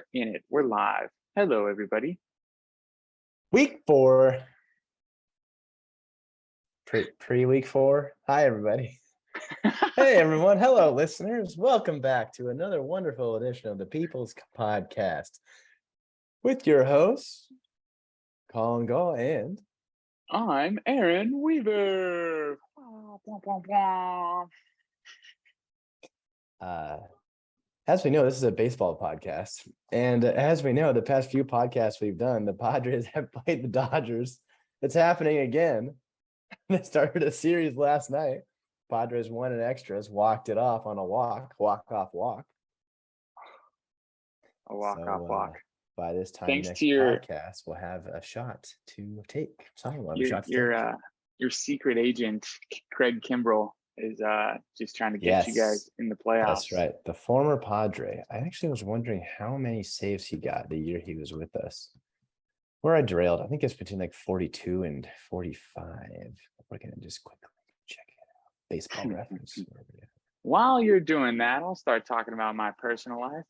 We're in it. We're live. Hello, everybody. Week 4. Pre-week 4. Hi, everybody. Hey, everyone. Hello, listeners. Welcome back to another wonderful edition of the People's Podcast with your hosts, Collin and I'm Aaron Weaver. As we know, this is a baseball podcast. And as we know, the past few podcasts we've done, the Padres have played the Dodgers. It's happening again. They started a series last night. Padres won in extras, walked it off on a walk-off walk. A walk-off walk. By this time Thanks next to your podcast, we'll have a shot to take. Your secret agent, Craig Kimbrell, is just trying to get you guys in the playoffs. That's right. The former Padre. I actually was wondering how many saves he got the year he was with us. Where I derailed, I think it's between like 42 and 45. We're going to just quickly check it out. Baseball reference. While you're doing that, I'll start talking about my personal life.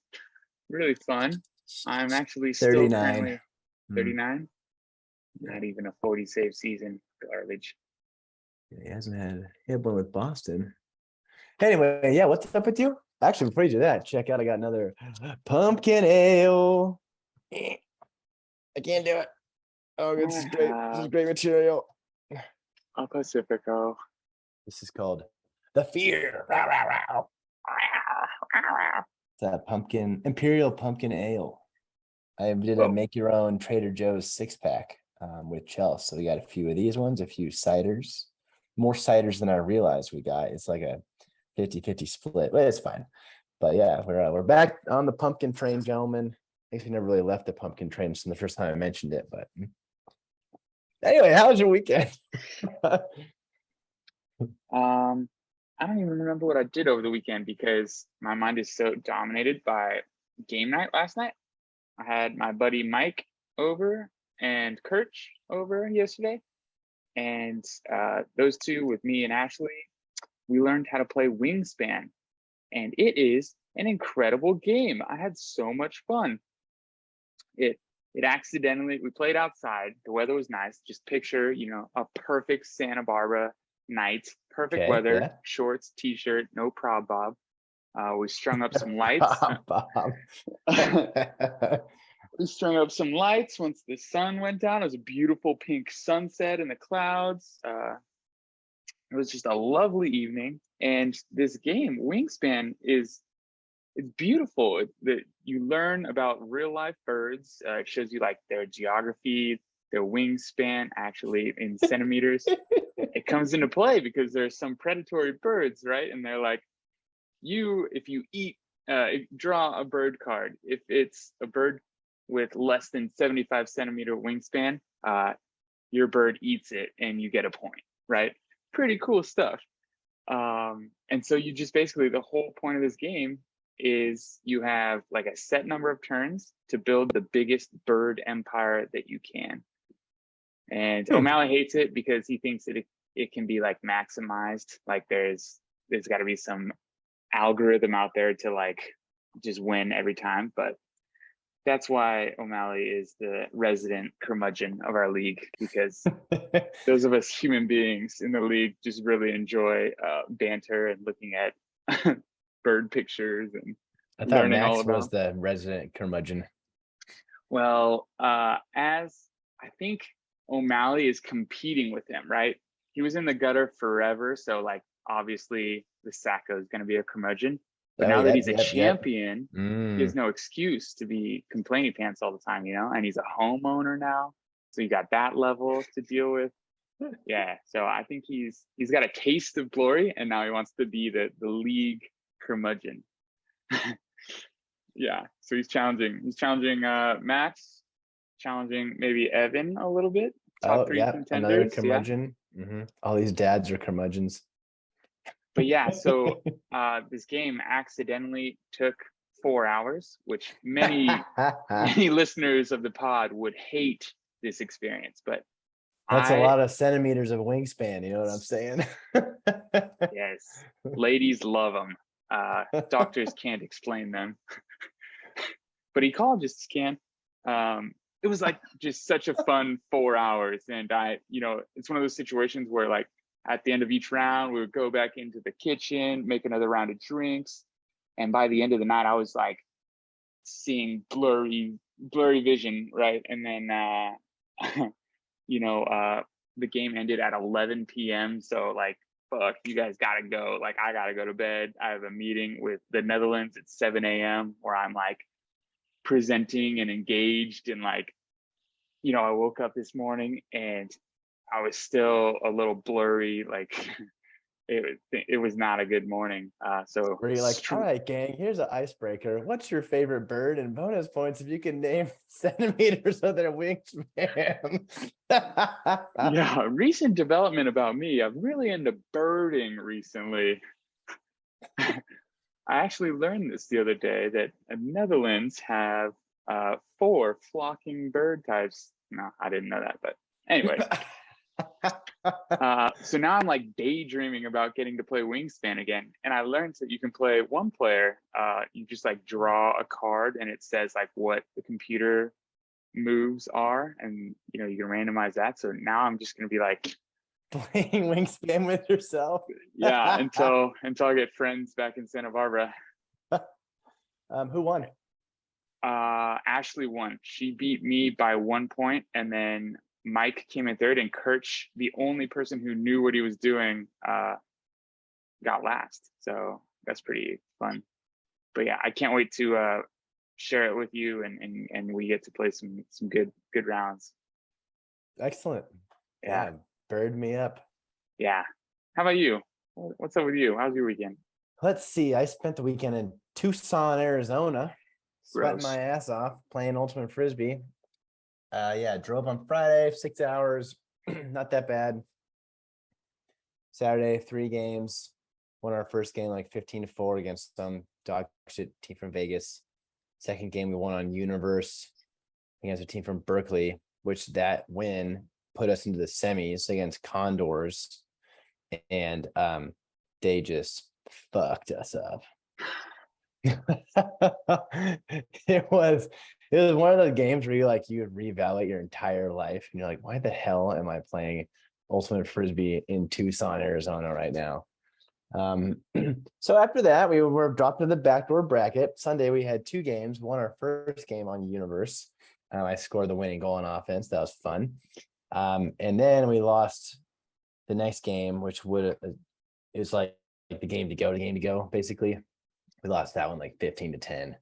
Really fun. I'm actually still 39. currently 39. Not even a 40 save season. Garbage. He had one with Boston. Anyway, yeah, what's up with you? Actually, before you do that, check out, I got another pumpkin ale. I can't do it. Oh, this is great. This is great material. A Pacifico. This is called The Fear. It's a Imperial Pumpkin Ale. I did a make your own Trader Joe's 6-pack with Chelsea. So we got a few of these ones, a few ciders. More ciders than I realized we got. It's like a 50-50 split, but it's fine. But yeah, we're back on the pumpkin train, gentlemen. I guess we never really left the pumpkin train since the first time I mentioned it. But anyway, how was your weekend? I don't even remember what I did over the weekend because my mind is so dominated by game night last night. I had my buddy Mike over and Kirch over yesterday. And those two with me and Ashley, we learned how to play Wingspan. And it is an incredible game. I had so much fun. We played outside. The weather was nice. Just picture, a perfect Santa Barbara night. Perfect weather, yeah. Shorts, t-shirt, no prob bob. We strung up some lights. We strung up some lights once the sun went down. It was a beautiful pink sunset in the clouds. It was just a lovely evening. And this game, Wingspan, it's beautiful. You learn about real life birds. It shows you like their geography, their wingspan, actually in centimeters. It comes into play because there's some predatory birds, right? And they're like, if you draw a bird card, if it's a bird with less than 75 centimeter wingspan, your bird eats it and you get a point, right? Pretty cool stuff. And so you just basically, the whole point of this game is you have like a set number of turns to build the biggest bird empire that you can. And O'Malley hates it because he thinks that it can be like maximized. Like there's got to be some algorithm out there to like just win every time. But that's why O'Malley is the resident curmudgeon of our league, because those of us human beings in the league just really enjoy banter and looking at bird pictures and I thought Max was the resident curmudgeon. Well, as I think O'Malley is competing with him, right? He was in the gutter forever, so like obviously the Sacco is going to be a curmudgeon. But now that he's a champion, he has no excuse to be complaining pants all the time, and he's a homeowner now. So you got that level to deal with. Yeah. So I think he's got a taste of glory and now he wants to be the league curmudgeon. Yeah. So he's challenging Max, challenging maybe Evan a little bit. Top 3 contenders. Another curmudgeon. Yeah. Mm-hmm. All these dads are curmudgeons. But yeah, so this game accidentally took 4 hours, which many listeners of the pod would hate this experience. But that's a lot of centimeters of wingspan. You know what I'm saying? Yes, ladies love them. Doctors can't explain them. but ecologists can. It was like just such a fun 4 hours. And it's one of those situations where like at the end of each round, we would go back into the kitchen, make another round of drinks. And by the end of the night, I was like seeing blurry vision, right? And then, the game ended at 11 p.m. So like, fuck, you guys gotta go. Like, I gotta go to bed. I have a meeting with the Netherlands at 7 a.m. where I'm like presenting and engaged. And like, I woke up this morning and I was still a little blurry. Like, it was not a good morning. So Where you're like, all right, gang, here's an icebreaker. What's your favorite bird? And bonus points if you can name centimeters of their wingspan. yeah, recent development about me. I'm really into birding recently. I actually learned this the other day that the Netherlands have 4 flocking bird types. No, I didn't know that, but anyway. So now I'm like daydreaming about getting to play Wingspan again. And I learned that you can play one player. You just like draw a card and it says like what the computer moves are, and you can randomize that. So now I'm just gonna be like playing Wingspan with yourself. Yeah, until I get friends back in Santa Barbara. Who won? Ashley won. She beat me by 1 point, and then Mike came in third, and Kirch, the only person who knew what he was doing, got last. So that's pretty fun. But yeah, I can't wait to share it with you, and we get to play some good rounds. Excellent. Yeah. Bird me up. Yeah. How about you? What's up with you? How's your weekend? Let's see. I spent the weekend in Tucson, Arizona, sweating my ass off, playing Ultimate Frisbee. Drove on Friday, 6 hours, not that bad. Saturday, 3 games. Won our first game like 15-4 against some dog shit team from Vegas. Second game we won on Universe against a team from Berkeley, which that win put us into the semis against Condors, and they just fucked us up. It was one of those games where you would reevaluate your entire life and you're like, why the hell am I playing Ultimate Frisbee in Tucson, Arizona right now? So after that, we were dropped in the backdoor bracket. Sunday we had 2 games. Won our first game on Universe. I scored the winning goal on offense. That was fun. And then we lost the next game, which it was like the game to go, basically. We lost that one like 15-10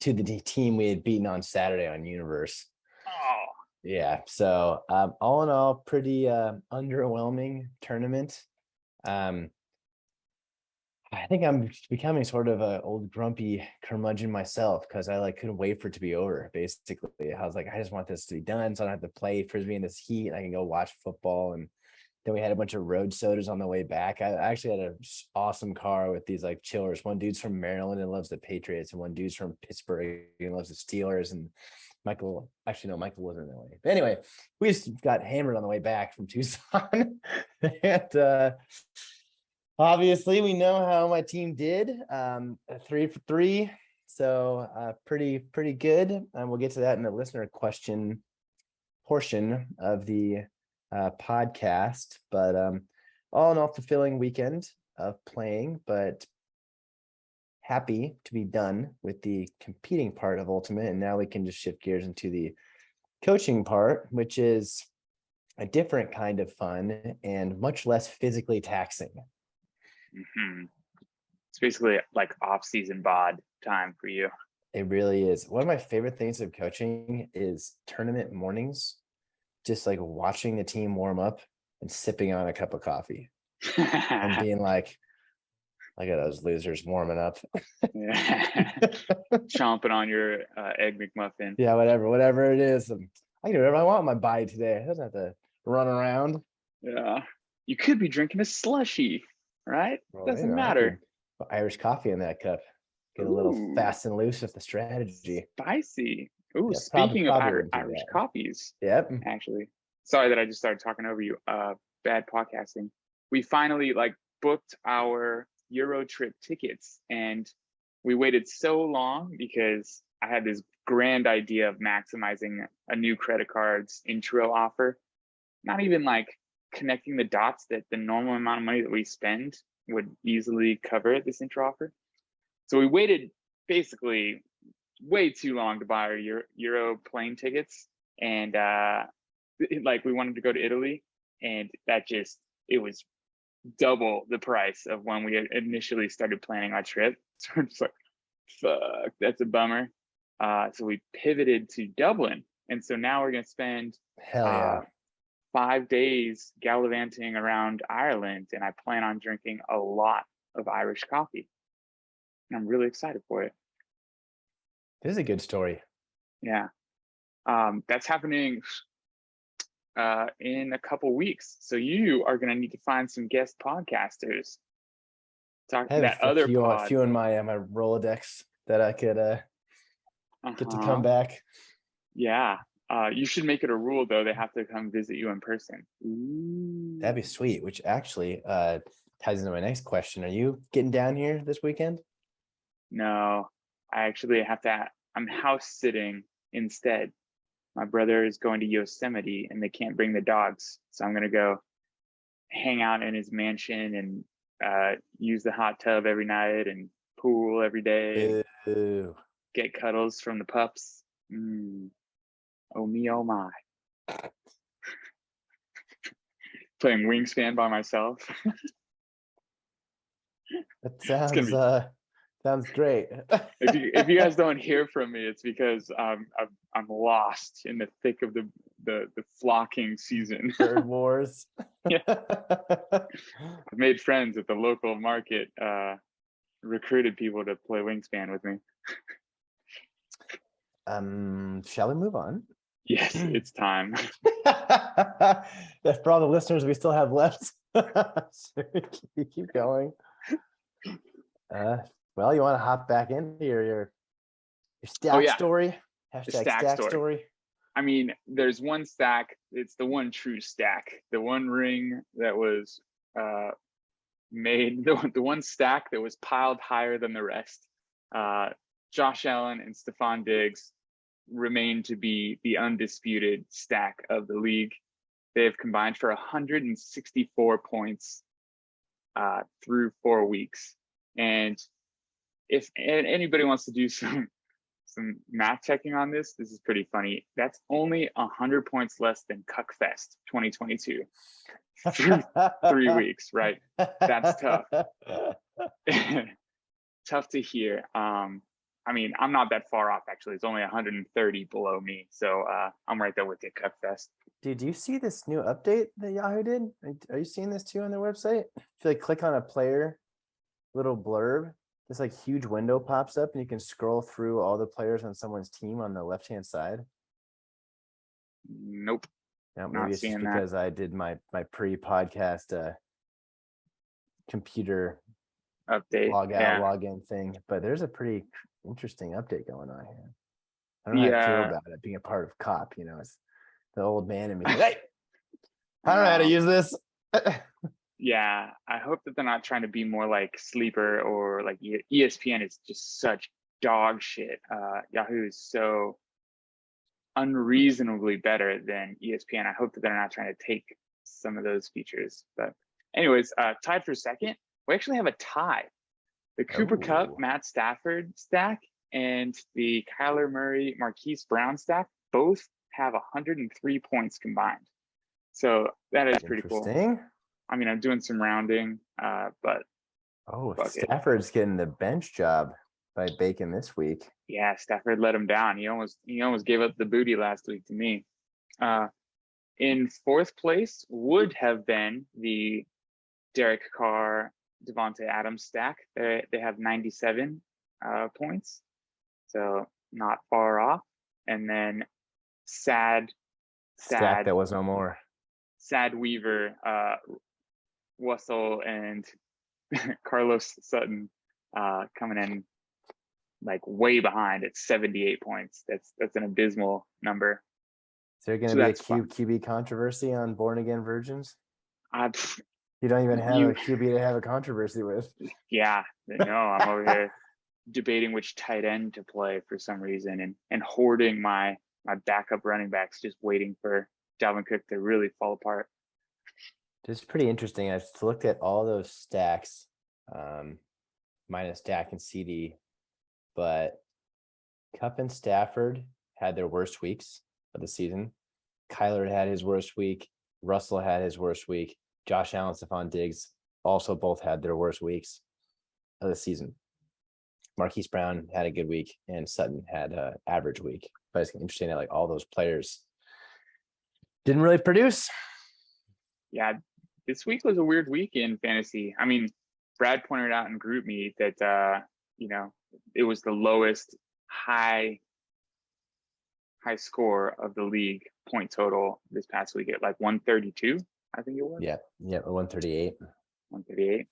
to the team we had beaten on Saturday on Universe. Oh. Yeah. So all in all, pretty underwhelming tournament. I think I'm becoming sort of an old grumpy curmudgeon myself, because I couldn't wait for it to be over. Basically, I was like, I just want this to be done so I don't have to play Frisbee in this heat and I can go watch football. And then we had a bunch of road sodas on the way back. I actually had an awesome car with these chillers. One dude's from Maryland and loves the Patriots, and one dude's from Pittsburgh and loves the Steelers. And Michael wasn't that way. But anyway, we just got hammered on the way back from Tucson. And obviously, we know how my team did. 3 for 3, so pretty good. And we'll get to that in the listener question portion of the podcast. But all in all, fulfilling weekend of playing, but happy to be done with the competing part of Ultimate. And now we can just shift gears into the coaching part, which is a different kind of fun and much less physically taxing. Mm-hmm. It's basically like off-season bod time for you. It really is. One of my favorite things of coaching is tournament mornings, just watching the team warm up and sipping on a cup of coffee and being like, look at those losers warming up. Chomping on your egg McMuffin. Yeah, whatever it is. I can do whatever I want in my body today. It doesn't have to run around. Yeah. You could be drinking a slushie, right? Well, Doesn't matter. Put Irish coffee in that cup. Get a little fast and loose with the strategy. Spicy. Ooh, yeah, speaking of Irish coffees. Yep. Actually, sorry that I just started talking over you. Bad podcasting. We finally booked our Euro trip tickets, and we waited so long because I had this grand idea of maximizing a new credit card's intro offer, not even like connecting the dots that the normal amount of money that we spend would easily cover this intro offer. So we waited basically way too long to buy our Euro plane tickets, and like we wanted to go to Italy, and it was double the price of when we had initially started planning our trip. So we're just like, fuck, that's a bummer. So we pivoted to Dublin, and so now we're gonna spend Hell yeah. 5 days gallivanting around Ireland, and I plan on drinking a lot of Irish coffee. And I'm really excited for it. This is a good story. Yeah. That's happening in a couple weeks. So you are going to need to find some guest podcasters. Talk I have that a other few, pod. a few in my Rolodex that I could get to come back. Yeah. You should make it a rule, though. They have to come visit you in person. Ooh. That'd be sweet, which actually ties into my next question. Are you getting down here this weekend? No, I actually have to. I'm house sitting instead. My brother is going to Yosemite and they can't bring the dogs. So I'm going to go hang out in his mansion and use the hot tub every night and pool every day. Ew. Get cuddles from the pups. Oh me, oh my. Playing Wingspan by myself. That sounds great. If you guys don't hear from me, it's because I'm lost in the thick of the flocking season. Bird wars. Yeah. I've made friends at the local market, recruited people to play Wingspan with me. Shall we move on? Yes, it's time. That's for all the listeners we still have left. So keep going. Well, you want to hop back into your stack story? Hashtag stack story. I mean, there's one stack. It's the one true stack. The one ring that was made. The one stack that was piled higher than the rest. Josh Allen and Stephon Diggs remain to be the undisputed stack of the league. They have combined for 164 points through 4 weeks. And if anybody wants to do some math checking on this is pretty funny. That's only 100 points less than Cuckfest 2022 through 3 weeks, right? That's tough. Tough to hear. I mean, I'm not that far off, actually. It's only 130 below me. So I'm right there with you, Cuckfest. Dude, do you see this new update that Yahoo did? Are you seeing this too on their website? If you like click on a player little blurb, this like huge window pops up and you can scroll through all the players on someone's team on the left-hand side. Nope. Now, maybe it's just because I did my pre-podcast computer update log out, log in thing, but there's a pretty interesting update going on here. I don't know how I feel about it being a part of COP, you know, it's the old man in me. Hey, I don't know how to use this. Yeah, I hope that they're not trying to be more like Sleeper or like ESPN is just such dog shit. Yahoo is so unreasonably better than ESPN. I hope that they're not trying to take some of those features. But anyways, tied for second, we actually have a tie. The Cooper Kupp, Matt Stafford stack and the Kyler Murray, Marquise Brown stack both have 103 points combined. So that is pretty cool. I mean, I'm doing some rounding, but Stafford's getting the bench job by Bacon this week. Yeah, Stafford let him down. He almost gave up the booty last week to me. In fourth place would have been the Derek Carr, Devontae Adams stack. They have 97 points, so not far off. And then sad stack that was no more. Sad Weaver, Wussel and Carlos Sutton coming in like way behind at 78 points. That's an abysmal number. Is there going to be a QB controversy on Born Again Virgins? You don't even have a QB to have a controversy with. Yeah, no, I'm over here debating which tight end to play for some reason, and hoarding my backup running backs, just waiting for Dalvin Cook to really fall apart. This is pretty interesting. I've looked at all those stacks, minus Dak and CD, but Cup and Stafford had their worst weeks of the season. Kyler had his worst week. Russell had his worst week. Josh Allen, Stephon Diggs also both had their worst weeks of the season. Marquise Brown had a good week, and Sutton had an average week. But it's interesting that like all those players didn't really produce. Yeah, this week was a weird week in fantasy. I mean, Brad pointed out in group meet that it was the lowest high score of the league point total this past week at like 132, I think it was. Yeah, 138. 138.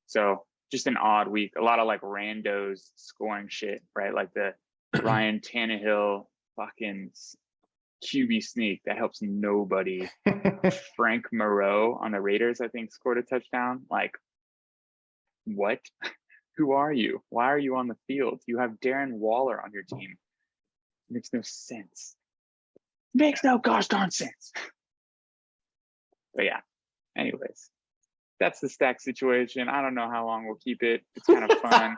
So just an odd week. A lot of like randos scoring shit, right? Like the Ryan Tannehill fucking QB sneak that helps nobody. Frank Moreau on the Raiders, I think, scored a touchdown. Like, what? Who are you? Why are you on the field? You have Darren Waller on your team. Makes no sense. Makes no gosh darn sense. But yeah, anyways, that's the stack situation. I don't know how long we'll keep it. It's kind of fun.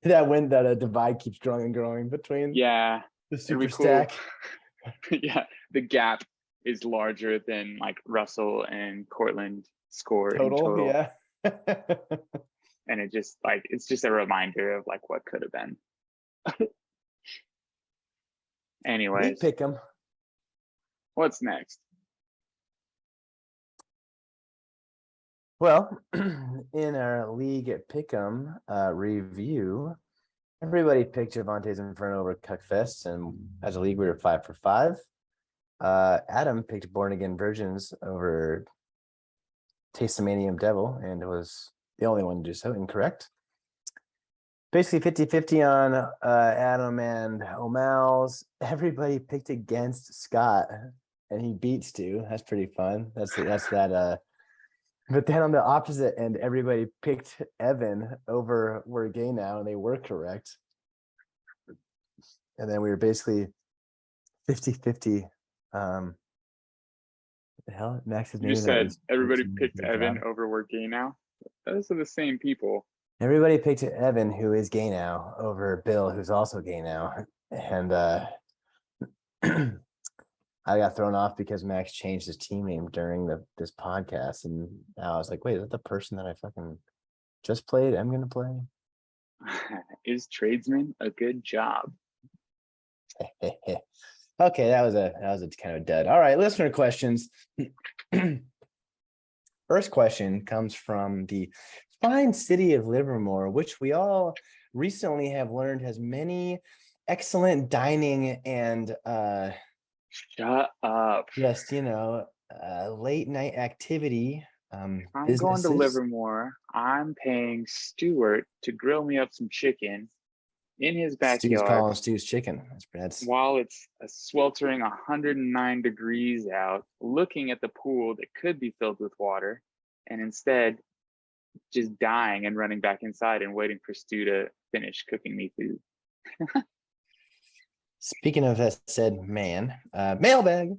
that divide keeps growing and growing between the super stack. Yeah, the gap is larger than like Russell and Cortland score total. in total. Yeah. And it's just a reminder of like what could have been. Anyways, pick them. What's next? Well, in our league at Pick'em review, everybody picked Javonte's Inferno over Cuckfest, and as a league, we were 5 for 5. Adam picked Born Again Virgins over Tastemanium Devil, and was the only one to do so. Incorrect. Basically 50-50 on Adam and O'Mal's. Everybody picked against Scott, and he beat Stu. That's pretty fun. That's that. But then on the opposite end, everybody picked Evan over We're Gay Now, and they were correct. And then we were basically 50-50. What the hell? Max's name. You said everybody picked Evan over We're Gay Now? Those are the same people. Everybody picked Evan, who is gay now, over Bill, who's also gay now. And I got thrown off because Max changed his team name during this podcast. And now I was like, wait, is that the person that I fucking just played? I'm going to play? Is Tradesman a good job? Okay, that was a kind of a dud. All right, listener questions. First question comes from the fine city of Livermore, which we all recently have learned has many excellent dining and shut up. Just late night activity. I'm businesses. going to Livermore. I'm paying Stuart to grill me up some chicken in his backyard. Stu's calling Stu's chicken. That's while it's a sweltering 109 degrees out, looking at the pool that could be filled with water, and instead just dying and running back inside and waiting for Stu to finish cooking me food. Speaking of that said man, mailbag.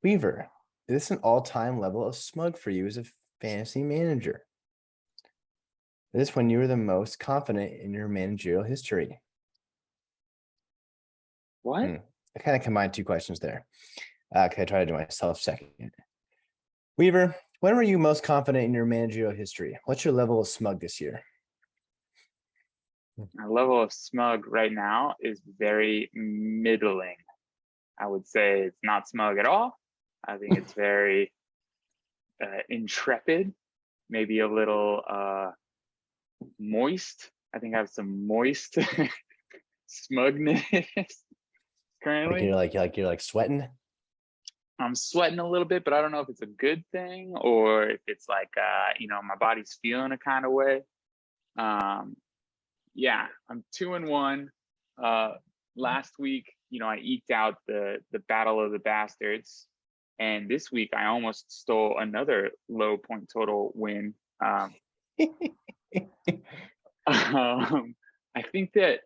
Weaver, is this an all-time level of smug for you as a fantasy manager? Is this when you were the most confident in your managerial history? What? I kind of combined two questions there. Okay, I try to do myself second. Weaver, when were you most confident in your managerial history? What's your level of smug this year? My level of smug right now is very middling. I would say it's not smug at all. I think it's very intrepid, maybe a little moist. I think I have some moist smugness currently. You're like sweating. I'm sweating a little bit, but I don't know if it's a good thing or if it's like my body's feeling a kind of way. Yeah, I'm 2-1. Last week, I eked out the Battle of the Bastards, and this week I almost stole another low point total win. I think that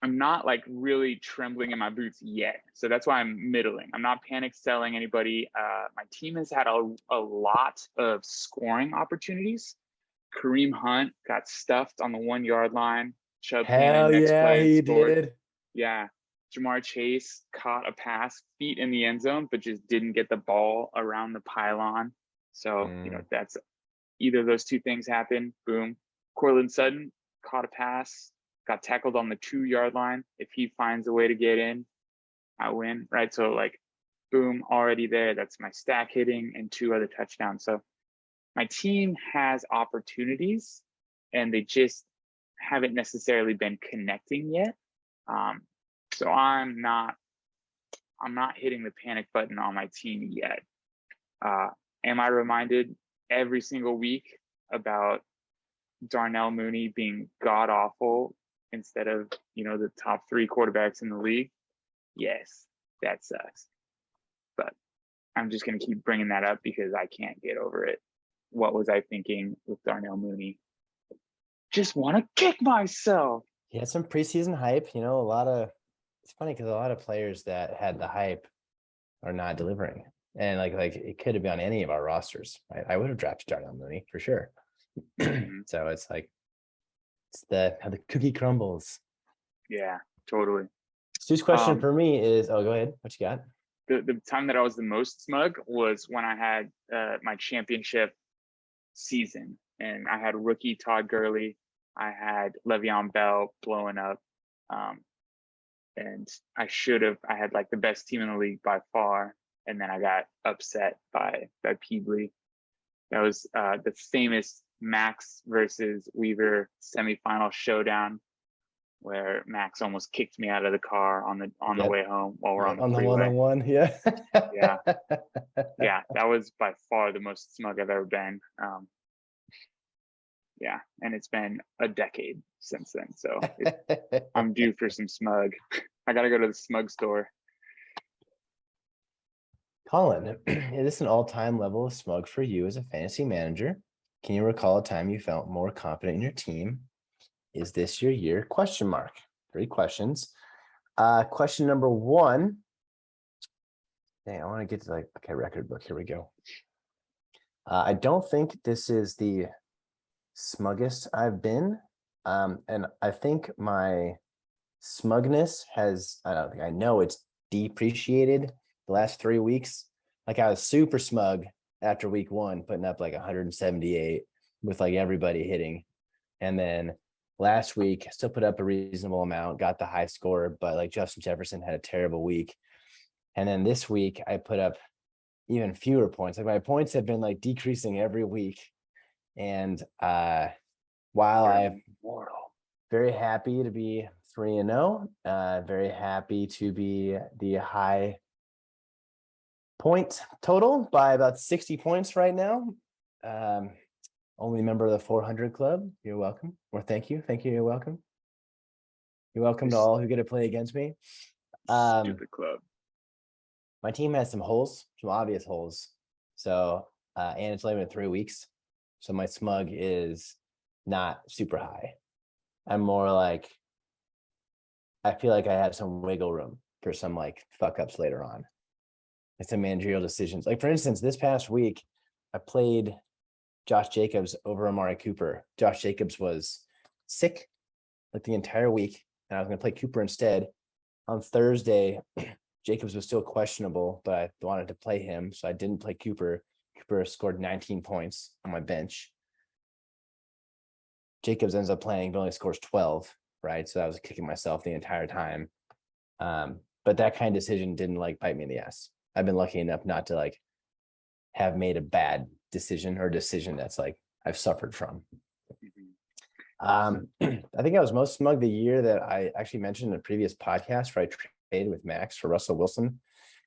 I'm not like really trembling in my boots yet. So that's why I'm middling. I'm not panic selling anybody. My team has had a lot of scoring opportunities. Kareem Hunt got stuffed on the 1 yard line. Chubb came in Hell next yeah, play and he scored. did. Yeah. Jamar Chase caught a pass, feet in the end zone, but just didn't get the ball around the pylon. So, that's either of those two things happen. Boom. Cortland Sutton caught a pass, got tackled on the 2 yard line. If he finds a way to get in, I win. Right. So, like, boom, already there. That's my stack hitting and 2 other touchdowns. So, my team has opportunities and they just haven't necessarily been connecting yet. So I'm not hitting the panic button on my team yet. Am I reminded every single week about Darnell Mooney being god awful instead of, the top 3 quarterbacks in the league? Yes, that sucks. But I'm just going to keep bringing that up because I can't get over it. What was I thinking with Darnell Mooney? Just want to kick myself. He had some preseason hype, it's funny because a lot of players that had the hype are not delivering. And like it could have been on any of our rosters. I would have drafted Darnell Mooney for sure. So it's like how the cookie crumbles. Yeah, totally. Stu's question for me is, go ahead. What you got? The time that I was the most smug was when I had my championship season, and I had rookie Todd Gurley, I had Le'Veon Bell blowing up, and I had like the best team in the league by far, and then I got upset by Peebly. That was the famous Max versus Waiver semifinal showdown, where Max almost kicked me out of the car on the way home while we're on the freeway. 1-on-1, yeah. Yeah, that was by far the most smug I've ever been. Yeah, and it's been a decade since then, so I'm due for some smug. I gotta go to the smug store. Collin, is this an all-time level of smug for you as a fantasy manager? Can you recall a time you felt more confident in your team? Is this your year? ? 3 questions. Question number 1. Dang, I want to get to record book. Here we go. I don't think this is the smuggest I've been. And I think my smugness I know it's depreciated the last 3 weeks. Like I was super smug after week 1, putting up like 178 with like everybody hitting. And then last week, still put up a reasonable amount, got the high score, but like Justin Jefferson had a terrible week. And then this week I put up even fewer points. Like my points have been like decreasing every week. And while I'm very happy to be 3-0, very happy to be the high point total by about 60 points right now. Only member of the 400 club. You're welcome. Or thank you. You're welcome. You're welcome to all who get to play against me. Stupid club. My team has some holes, some obvious holes. So, and it's only been 3 weeks. So my smug is not super high. I'm more like, I feel like I have some wiggle room for some like fuck ups later on. It's some managerial decisions. Like for instance, this past week, I played Josh Jacobs over Amari Cooper. Josh Jacobs was sick like the entire week, and I was going to play Cooper instead. On Thursday, Jacobs was still questionable, but I wanted to play him, so I didn't play Cooper. Cooper scored 19 points on my bench. Jacobs ends up playing, but only scores 12, right? So I was kicking myself the entire time. But that kind of decision didn't like bite me in the ass. I've been lucky enough not to like have made a bad decision or decision that's like I've suffered from. I think I was most smug the year that I actually mentioned in a previous podcast where I traded with Max for Russell Wilson.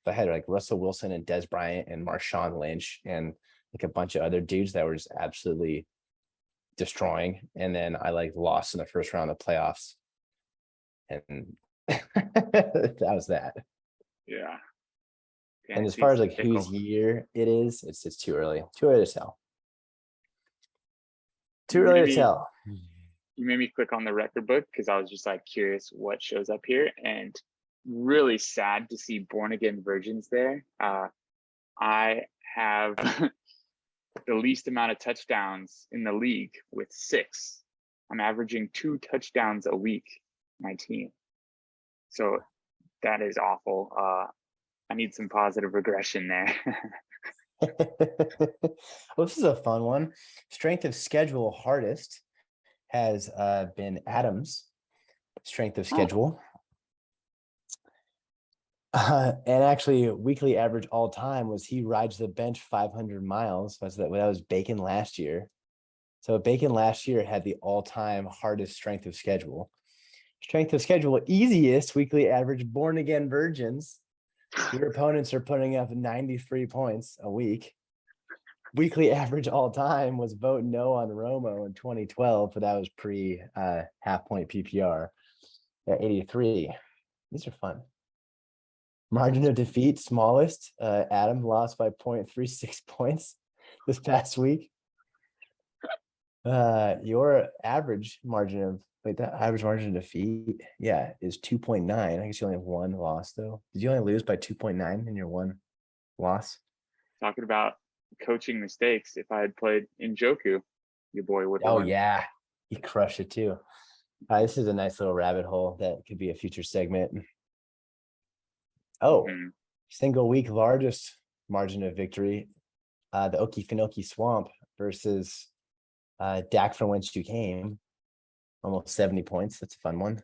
I had like Russell Wilson and Des Bryant and Marshawn Lynch and like a bunch of other dudes that were just absolutely destroying. And then I like lost in the first round of the playoffs. And that was that. Yeah. And as far as like whose year it is, it's too early to tell. Too You early made to me tell. you made me click on the record book because I was just like curious what shows up here, and really sad to see born again virgins there. I have the least amount of touchdowns in the league with 6. I'm averaging 2 touchdowns a week, my team. So that is awful. I need some positive regression there. Well, this is a fun one. Strength of schedule hardest has been Adam's strength of schedule. And actually, weekly average all time was he rides the bench 500 miles. That was Bacon last year. So Bacon last year had the all-time hardest strength of schedule. Strength of schedule easiest weekly average born again virgins. Your opponents are putting up 93 points a week. Weekly average all time was vote no on Romo in 2012, but that was pre half point PPR at 83. These are fun. Margin of defeat smallest. Adam lost by 0.36 points this past week. Your average margin of the average margin of defeat, yeah, is 2.9. I guess you only have one loss though. Did you only lose by 2.9 in your one loss? Talking about coaching mistakes. If I had played Njoku, your boy would have Oh won. yeah, he crushed it too. This is a nice little rabbit hole that could be a future segment. Oh, single week largest margin of victory. The Okefenokee Swamp versus Dak from whence you came. Almost 70 points. That's a fun one.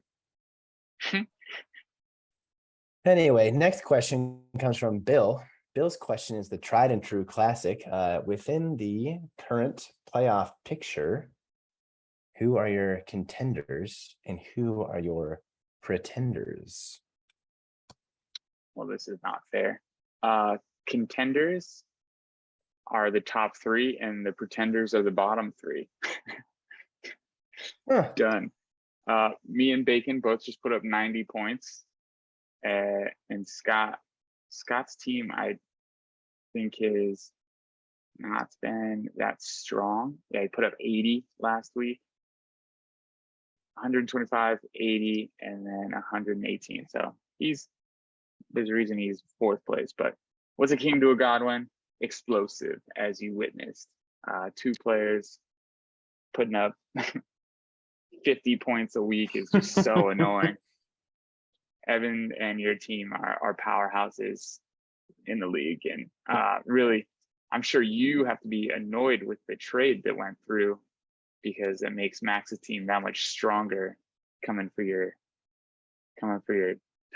Anyway, next question comes from Bill. Bill's question is the tried and true classic. Within the current playoff picture, who are your contenders and who are your pretenders? Well, this is not fair. Contenders are the top 3 and the pretenders are the bottom 3. Done. Me and Bacon both just put up 90 points. And Scott's team, I think, is not been that strong. Yeah, he put up 80 last week. 125, 80, and then 118. So there's a reason he's 4th place. But what's a king to a Godwin? Explosive, as you witnessed. 2 players putting up 50 points a week is just so annoying. Evan and your team are powerhouses in the league. And really, I'm sure you have to be annoyed with the trade that went through because it makes Max's team that much stronger coming for your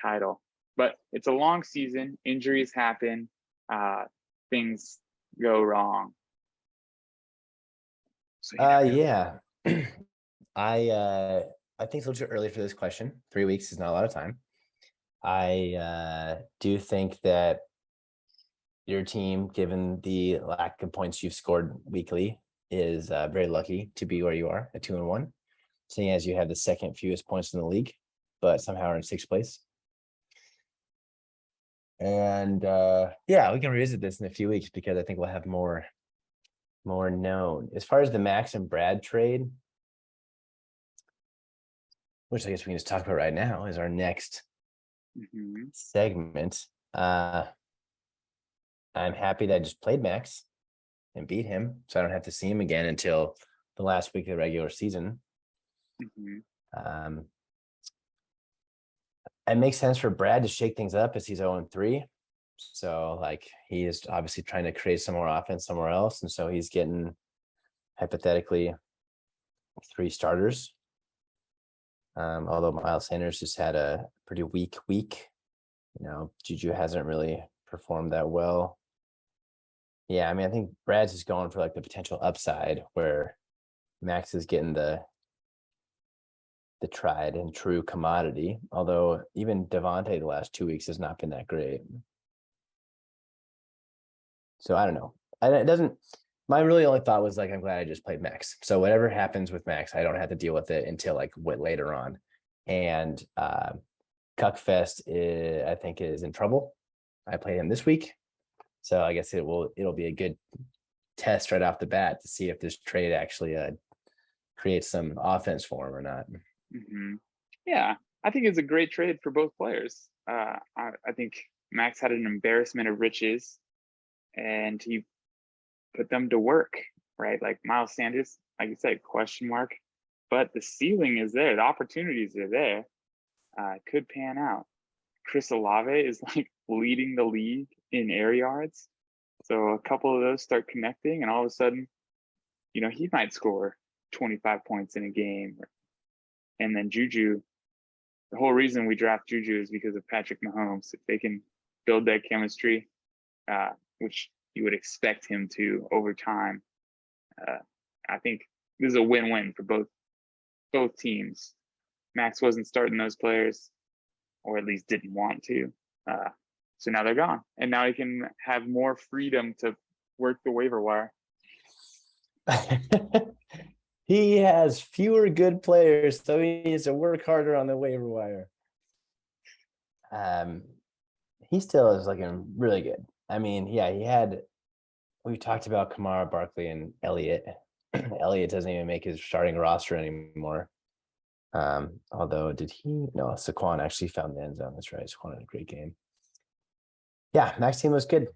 title. But it's a long season. Injuries happen. Things go wrong. So yeah. I think it's a little too early for this question. 3 weeks is not a lot of time. I do think that your team, given the lack of points you've scored weekly, is very lucky to be where you are at 2-1, seeing as you have the second fewest points in the league, but somehow are in 6th place. And yeah, we can revisit this in a few weeks because I think we'll have more known. As far as the Max and Brad trade, which I guess we can just talk about right now, is our next segment. I'm happy that I just played Max and beat him, so I don't have to see him again until the last week of the regular season. It makes sense for Brad to shake things up as he's 0-3. So like he is obviously trying to create some more offense somewhere else. And so he's getting hypothetically 3 starters. Although Miles Sanders just had a pretty weak week. Juju hasn't really performed that well. Yeah, I mean, I think Brad's just going for like the potential upside where Max is getting the tried and true commodity. Although even Devontae the last 2 weeks has not been that great. So I don't know. My really only thought was like, I'm glad I just played Max. So whatever happens with Max, I don't have to deal with it until like later on. And Cuckfest, I think, is in trouble. I played him this week. So I guess it'll be a good test right off the bat to see if this trade actually create some offense for him or not. Yeah, I think it's a great trade for both players. I think Max had an embarrassment of riches, and he put them to work, right? Like Miles Sanders, like you said, question mark, but the ceiling is there. The opportunities are there. Could pan out. Chris Olave is like leading the league in air yards. So a couple of those start connecting, and all of a sudden, he might score 25 points in a game. And then Juju, the whole reason we draft Juju is because of Patrick Mahomes. If they can build that chemistry, which you would expect him to over time, I think this is a win-win for both teams. Max wasn't starting those players, or at least didn't want to. So now they're gone. And now he can have more freedom to work the waiver wire. He has fewer good players, so he needs to work harder on the waiver wire. He still is looking really good. I mean, yeah, we talked about Kamara, Barkley, and Elliott. Elliott doesn't even make his starting roster anymore. Although Saquon actually found the end zone. That's right. Saquon had a great game. Yeah, Max team was good.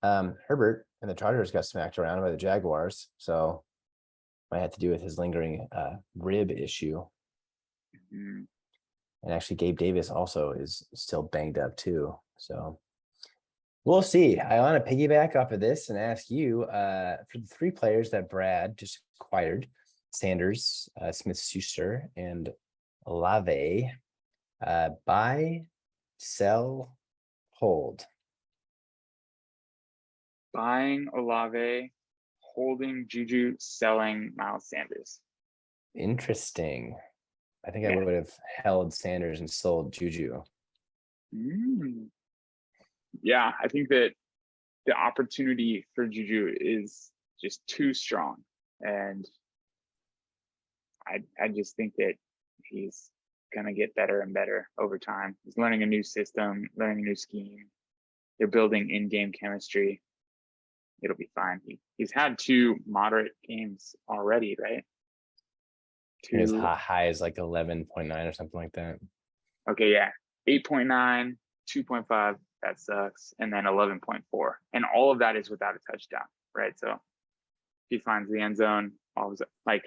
Herbert and the Chargers got smacked around by the Jaguars, so might have to do with his lingering rib issue. And actually, Gabe Davis also is still banged up too. So we'll see. I want to piggyback off of this and ask you for the three players that Brad just acquired: Sanders, Smith-Schuster, and Olave. Buy, sell, hold. Buying Olave, holding Juju, selling Miles Sanders. Interesting. I think I would have held Sanders and sold Juju. Yeah, I think that the opportunity for Juju is just too strong. And I just think that he's going to get better and better over time. He's learning a new system, learning a new scheme. They're building in-game chemistry. It'll be fine. He's had 2 moderate games already, right? As high as like 11.9 or something like that. Okay, yeah. 8.9, 2.5, that sucks. And then 11.4. And all of that is without a touchdown, right? So if he finds the end zone, always like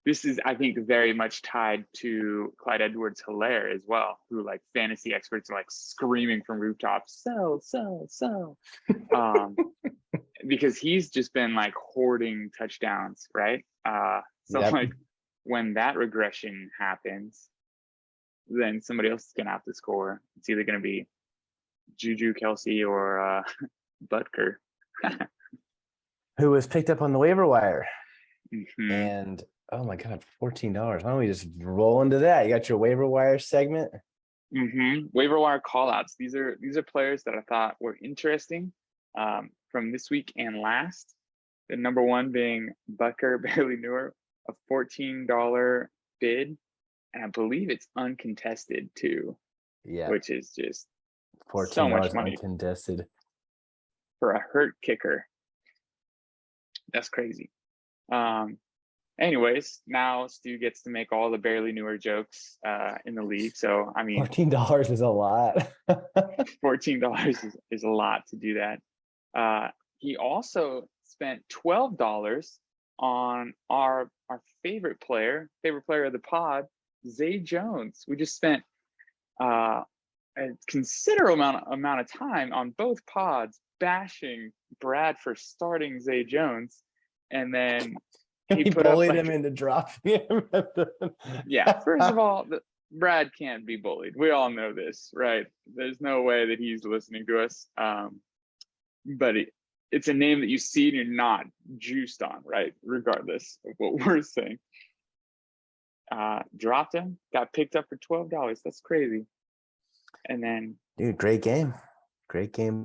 this is, I think, very much tied to Clyde Edwards-Helaire as well, who like fantasy experts are like screaming from rooftops, sell. Because he's just been like hoarding touchdowns, right? Like when that regression happens, then somebody else is going to have to score. It's either going to be Juju, Kelsey, or Butker. Who was picked up on the waiver wire. And oh my God, $14. Why don't we just roll into that? You got your waiver wire segment. Waiver wire callouts. These are players that I thought were interesting from this week and last. The number one being Butker, barely newer, a $14 bid, and I believe it's uncontested too. Yeah, which is just $14 so much money uncontested for a hurt kicker. That's crazy. Anyways, now Stu gets to make all the barely newer jokes in the league. So I mean, $14 is a lot. $14 is a lot to do that. He also spent $12 on our favorite player of the pod, Zay Jones. We just spent a considerable amount of time on both pods bashing Brad for starting Zay Jones, and then he bullied him into dropping him. Yeah, first of all, Brad can't be bullied. We all know this, right? There's no way that he's listening to us. But it's a name that you see and you're not juiced on, right? Regardless of what we're saying. Dropped him, got picked up for $12. That's crazy. And then, dude, great game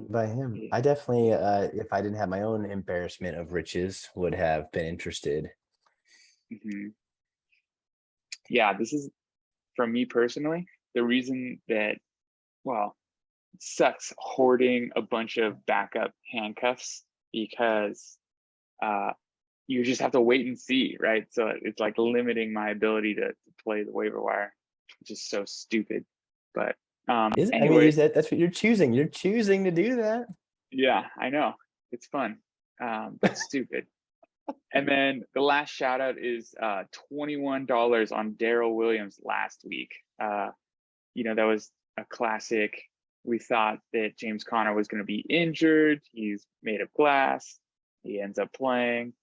by him. Yeah. I definitely, if I didn't have my own embarrassment of riches, would have been interested. Yeah, this is, for me personally, the reason that, it sucks hoarding a bunch of backup handcuffs, because you just have to wait and see, right? So it's like limiting my ability to play the waiver wire, which is so stupid. But anyways, that's what you're choosing. You're choosing to do that. yeah, I know. It's fun, but stupid. And then the last shout out is $21 on Darrell Williams last week. That was a classic. We thought that James Conner was going to be injured. He's made of glass. He ends up playing.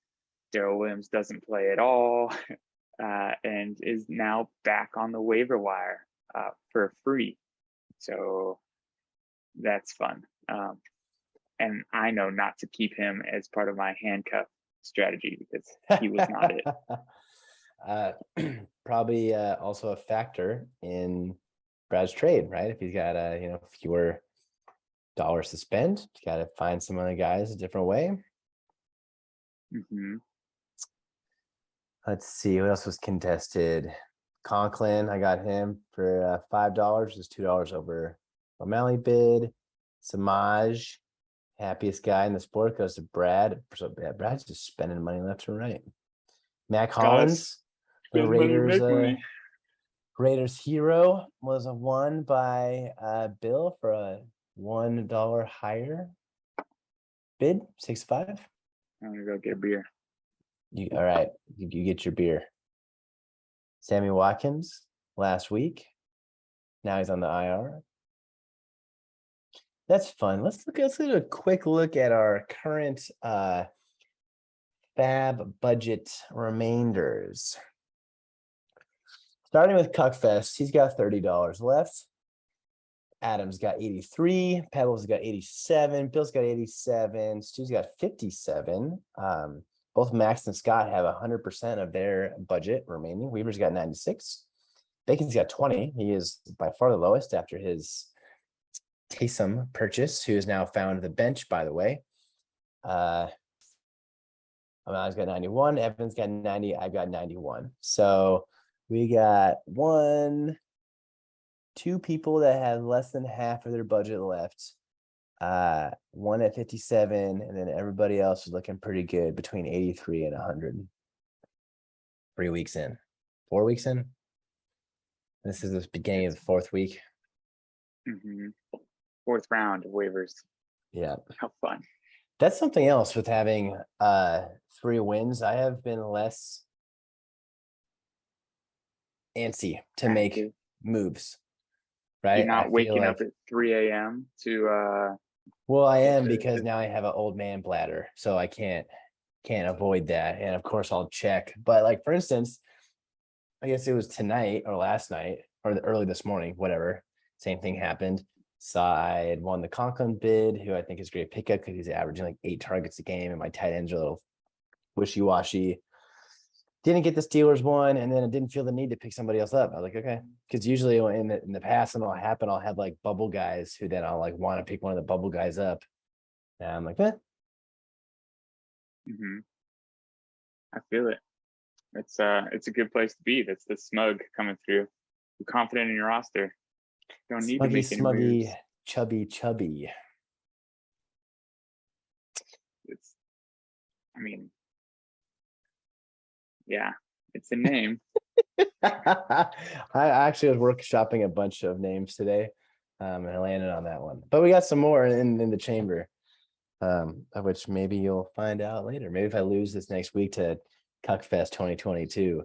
Darrell Williams doesn't play at all, and is now back on the waiver wire for free. So that's fun. And I know not to keep him as part of my handcuff strategy because he was not it. Probably also a factor in Brad's trade, right? If he's got fewer dollars to spend, you got to find some other guys a different way. Mm-hmm. Let's see what else was contested. Conklin, I got him for $5, just $2 over O'Malley bid. Samaj, happiest guy in the sport, goes to Brad. So Brad's just spending money left and right. Mac Hollins, the Raiders hero, was won by Bill for a $1 higher bid, 6.5. I'm gonna go get a beer. All right, you get your beer. Sammy Watkins last week. Now he's on the IR. That's fun. Let's do a quick look at our current fab budget remainders. Starting with Cuckfest, he's got $30 left. Adam's got 83. Pebbles got 87. Bill's got 87. Stu's got 57. Both Max and Scott have 100% of their budget remaining. Weaver's got 96. Bacon's got 20. He is by far the lowest after his Taysom purchase, who has now found the bench, by the way. I've got 91. Evan's got 90. I've got 91. So we got two people that have less than half of their budget left. One at 57, and then everybody else is looking pretty good between 83 and 100. 3 weeks in, 4 weeks in. This is the beginning of the fourth week. Mm-hmm. Fourth round of waivers. Yeah. How fun. That's something else with having 3 wins. I have been less antsy to make moves. Right. You're not waking up at 3 a.m. to well, I am, because now I have an old man bladder, so I can't avoid that. And of course I'll check. But like, for instance, I guess it was tonight or last night or early this morning, whatever. Same thing happened. So I had won the Conklin bid, who I think is a great pickup because he's averaging like 8 targets a game, and my tight ends are a little wishy-washy. Didn't get the Steelers one, and then I didn't feel the need to pick somebody else up. I was like, okay, because usually in the past, when it'll happen, I'll have like bubble guys who then I'll like want to pick one of the bubble guys up, and I'm like, Mm-hmm. I feel it. It's a good place to be. That's the smug coming through. You're confident in your roster. Don't need to make any moves. Chubby. Yeah, it's a name. I actually was workshopping a bunch of names today, and I landed on that one. But we got some more in the chamber, of which maybe you'll find out later. Maybe if I lose this next week to Cuckfest 2022,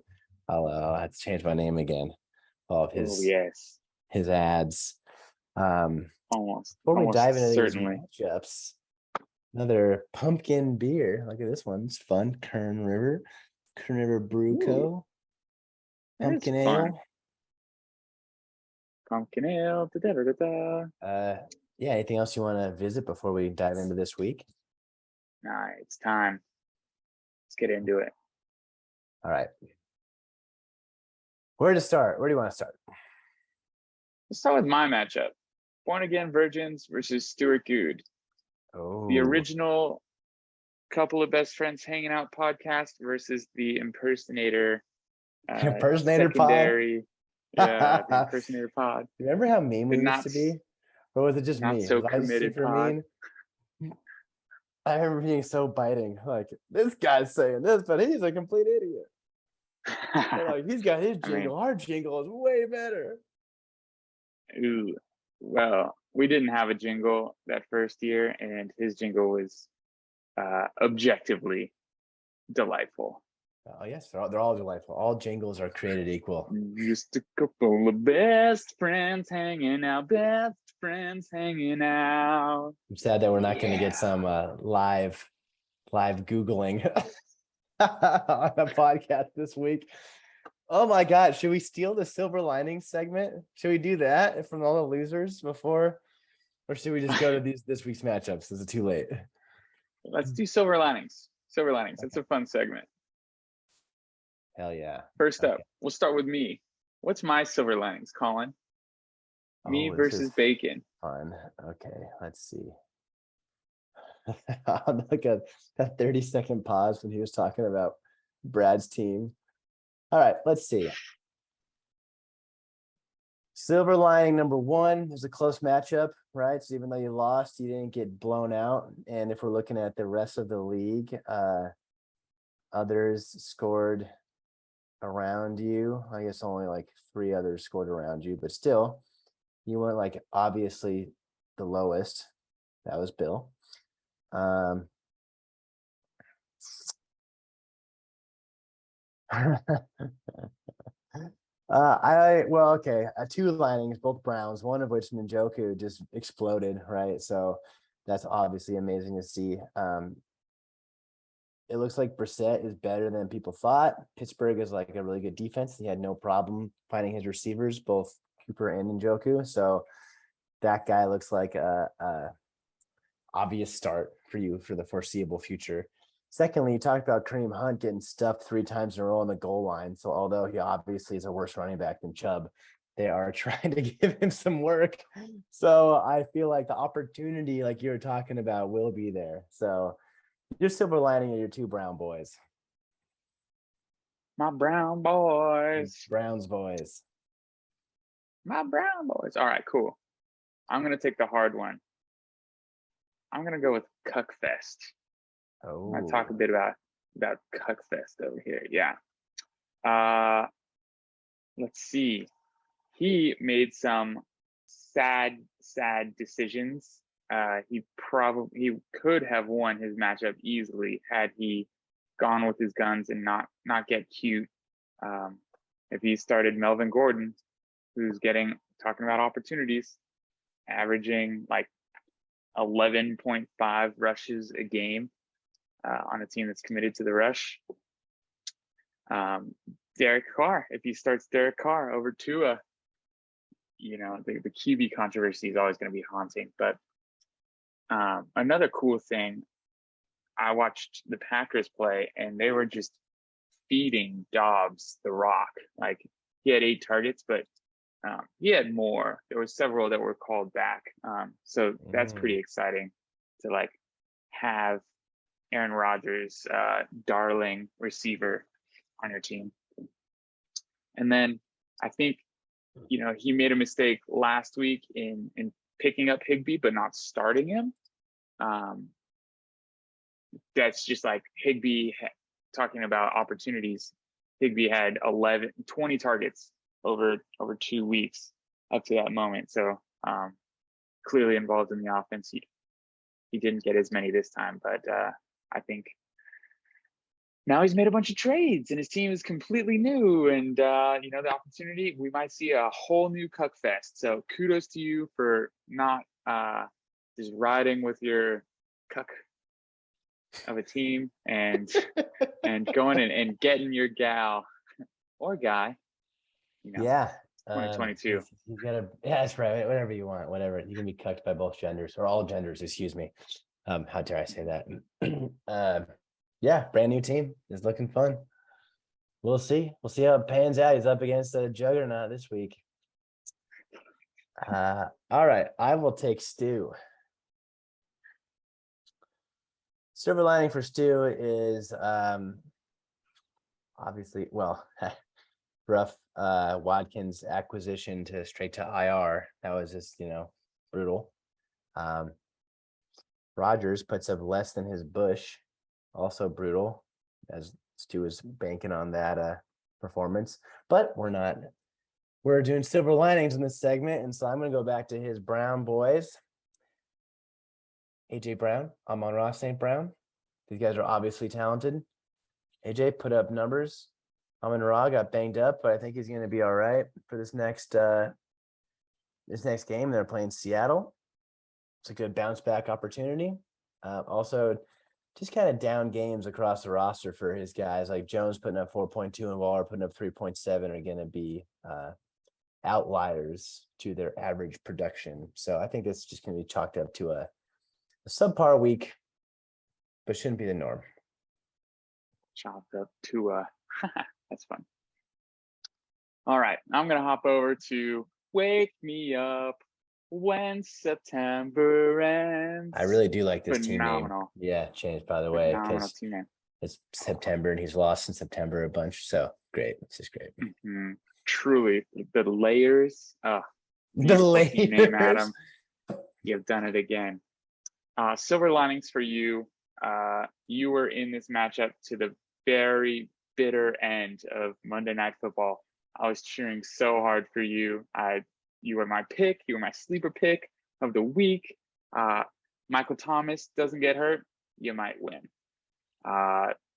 I'll have to change my name again. All of his ads. Almost. Before we dive into certainly these matchups, another pumpkin beer. Look at this one. It's fun. Kern River Brew Co. Pumpkin ale. Pumpkin ale. Yeah, anything else you want to visit before we dive into this week? Nah, it's time. Let's get into it. All right. Where to start? Where do you want to start? Let's start with my matchup. Born Again Virgins versus Stuart Good. Oh. The original Couple of Best Friends Hanging Out podcast versus the impersonator. Secondary. Yeah, the impersonator pod. Remember how mean we used to be? Or was it just not me? So committed pod. I remember being so biting. Like, this guy's saying this, but he's a complete idiot. But like, he's got his jingle. Our jingle is way better. Ooh, well, we didn't have a jingle that first year, and his jingle was objectively delightful. Oh yes, they're all delightful. All jingles are created equal. Just a couple of best friends hanging out, best friends hanging out. I'm sad that we're not going to get some live Googling on a podcast this week. Oh my God, should we steal the silver lining segment? Should we do that from all the losers before? Or should we just go to this week's matchups? Is it too late? Let's do silver linings. Silver linings. It's a fun segment. Hell yeah. First up, we'll start with me. What's my silver linings, Collin? Me versus Bacon. Fun. Okay, let's see. I'll look at that 30-second pause when he was talking about Brad's team. All right, let's see. Silver lining number one, there's a close matchup, right? So even though you lost, you didn't get blown out. And if we're looking at the rest of the league, others scored around you. I guess only like 3 others scored around you, but still, you weren't like obviously the lowest. That was Bill. Okay. 2 linings, both Browns, one of which Njoku just exploded, right? So that's obviously amazing to see. It looks like Brissett is better than people thought. Pittsburgh is like a really good defense. He had no problem finding his receivers, both Cooper and Njoku. So that guy looks like a obvious start for you for the foreseeable future. Secondly, you talked about Kareem Hunt getting stuffed 3 times in a row on the goal line. So although he obviously is a worse running back than Chubb, they are trying to give him some work. So I feel like the opportunity, like you were talking about, will be there. So your silver lining are your 2 Brown boys. My Brown boys. Browns boys. My Brown boys. All right, cool. I'm going to take the hard one. I'm going to go with Cuckfest. I'm going to talk a bit about Cuckfest over here. Yeah. Let's see. He made some sad decisions. He could have won his matchup easily had he gone with his guns and not get cute. If he started Melvin Gordon, who's talking about opportunities, averaging like 11.5 rushes a game on a team that's committed to the rush. Derek Carr, if he starts Derek Carr over Tua, the QB controversy is always going to be haunting. But another cool thing, I watched the Packers play, and they were just feeding Dobbs the rock. Like, he had 8 targets, but he had more. There were several that were called back. So that's pretty exciting to like have Aaron Rodgers, darling receiver on your team. And then I think, he made a mistake last week in picking up Higbee, but not starting him. That's just like Higbee, talking about opportunities. Higbee had 20 targets over 2 weeks up to that moment. So clearly involved in the offense. He didn't get as many this time, but I think now he's made a bunch of trades and his team is completely new. And, the opportunity, we might see a whole new Cuck Fest. So kudos to you for not just riding with your cuck of a team and going and getting your gal or guy. Yeah. 2022. You gotta, yeah, that's right. Whatever you want, whatever. You can be cucked by both genders or all genders, excuse me. How dare I say that? Yeah, brand new team is looking fun. We'll see. We'll see how it pans out. He's up against a juggernaut this week. All right, I will take Stu. Silver lining for Stu is obviously, well, rough Watkins acquisition straight to IR. That was just, brutal. Rodgers puts up less than his Bush. Also brutal, as Stu is banking on that performance. But we're not. We're doing silver linings in this segment, and so I'm going to go back to his Brown boys. AJ Brown, Amon-Ra St. Brown. These guys are obviously talented. AJ put up numbers. Amon-Ra got banged up, but I think he's going to be all right for this next game. They're playing Seattle. It's a good bounce back opportunity. Also, just kind of down games across the roster for his guys. Like Jones putting up 4.2 and Waller putting up 3.7 are going to be outliers to their average production. So I think it's just going to be chalked up to a subpar week, but shouldn't be the norm. Chalked up to that's fun. All right, I'm gonna hop over to Wake Me Up When September Ends. I really do like this Phenomenal. team name. Yeah, changed by the way, Phenomenal team name. It's September and he's lost in September a bunch. So great. It's just great. Mm-hmm. Truly, the layers. The layers. Team name, Adam. You've done it again. Silver linings for you. You were in this matchup to the very bitter end of Monday Night Football. I was cheering so hard for you. You were my pick. You were my sleeper pick of the week. Michael Thomas doesn't get hurt, you might win.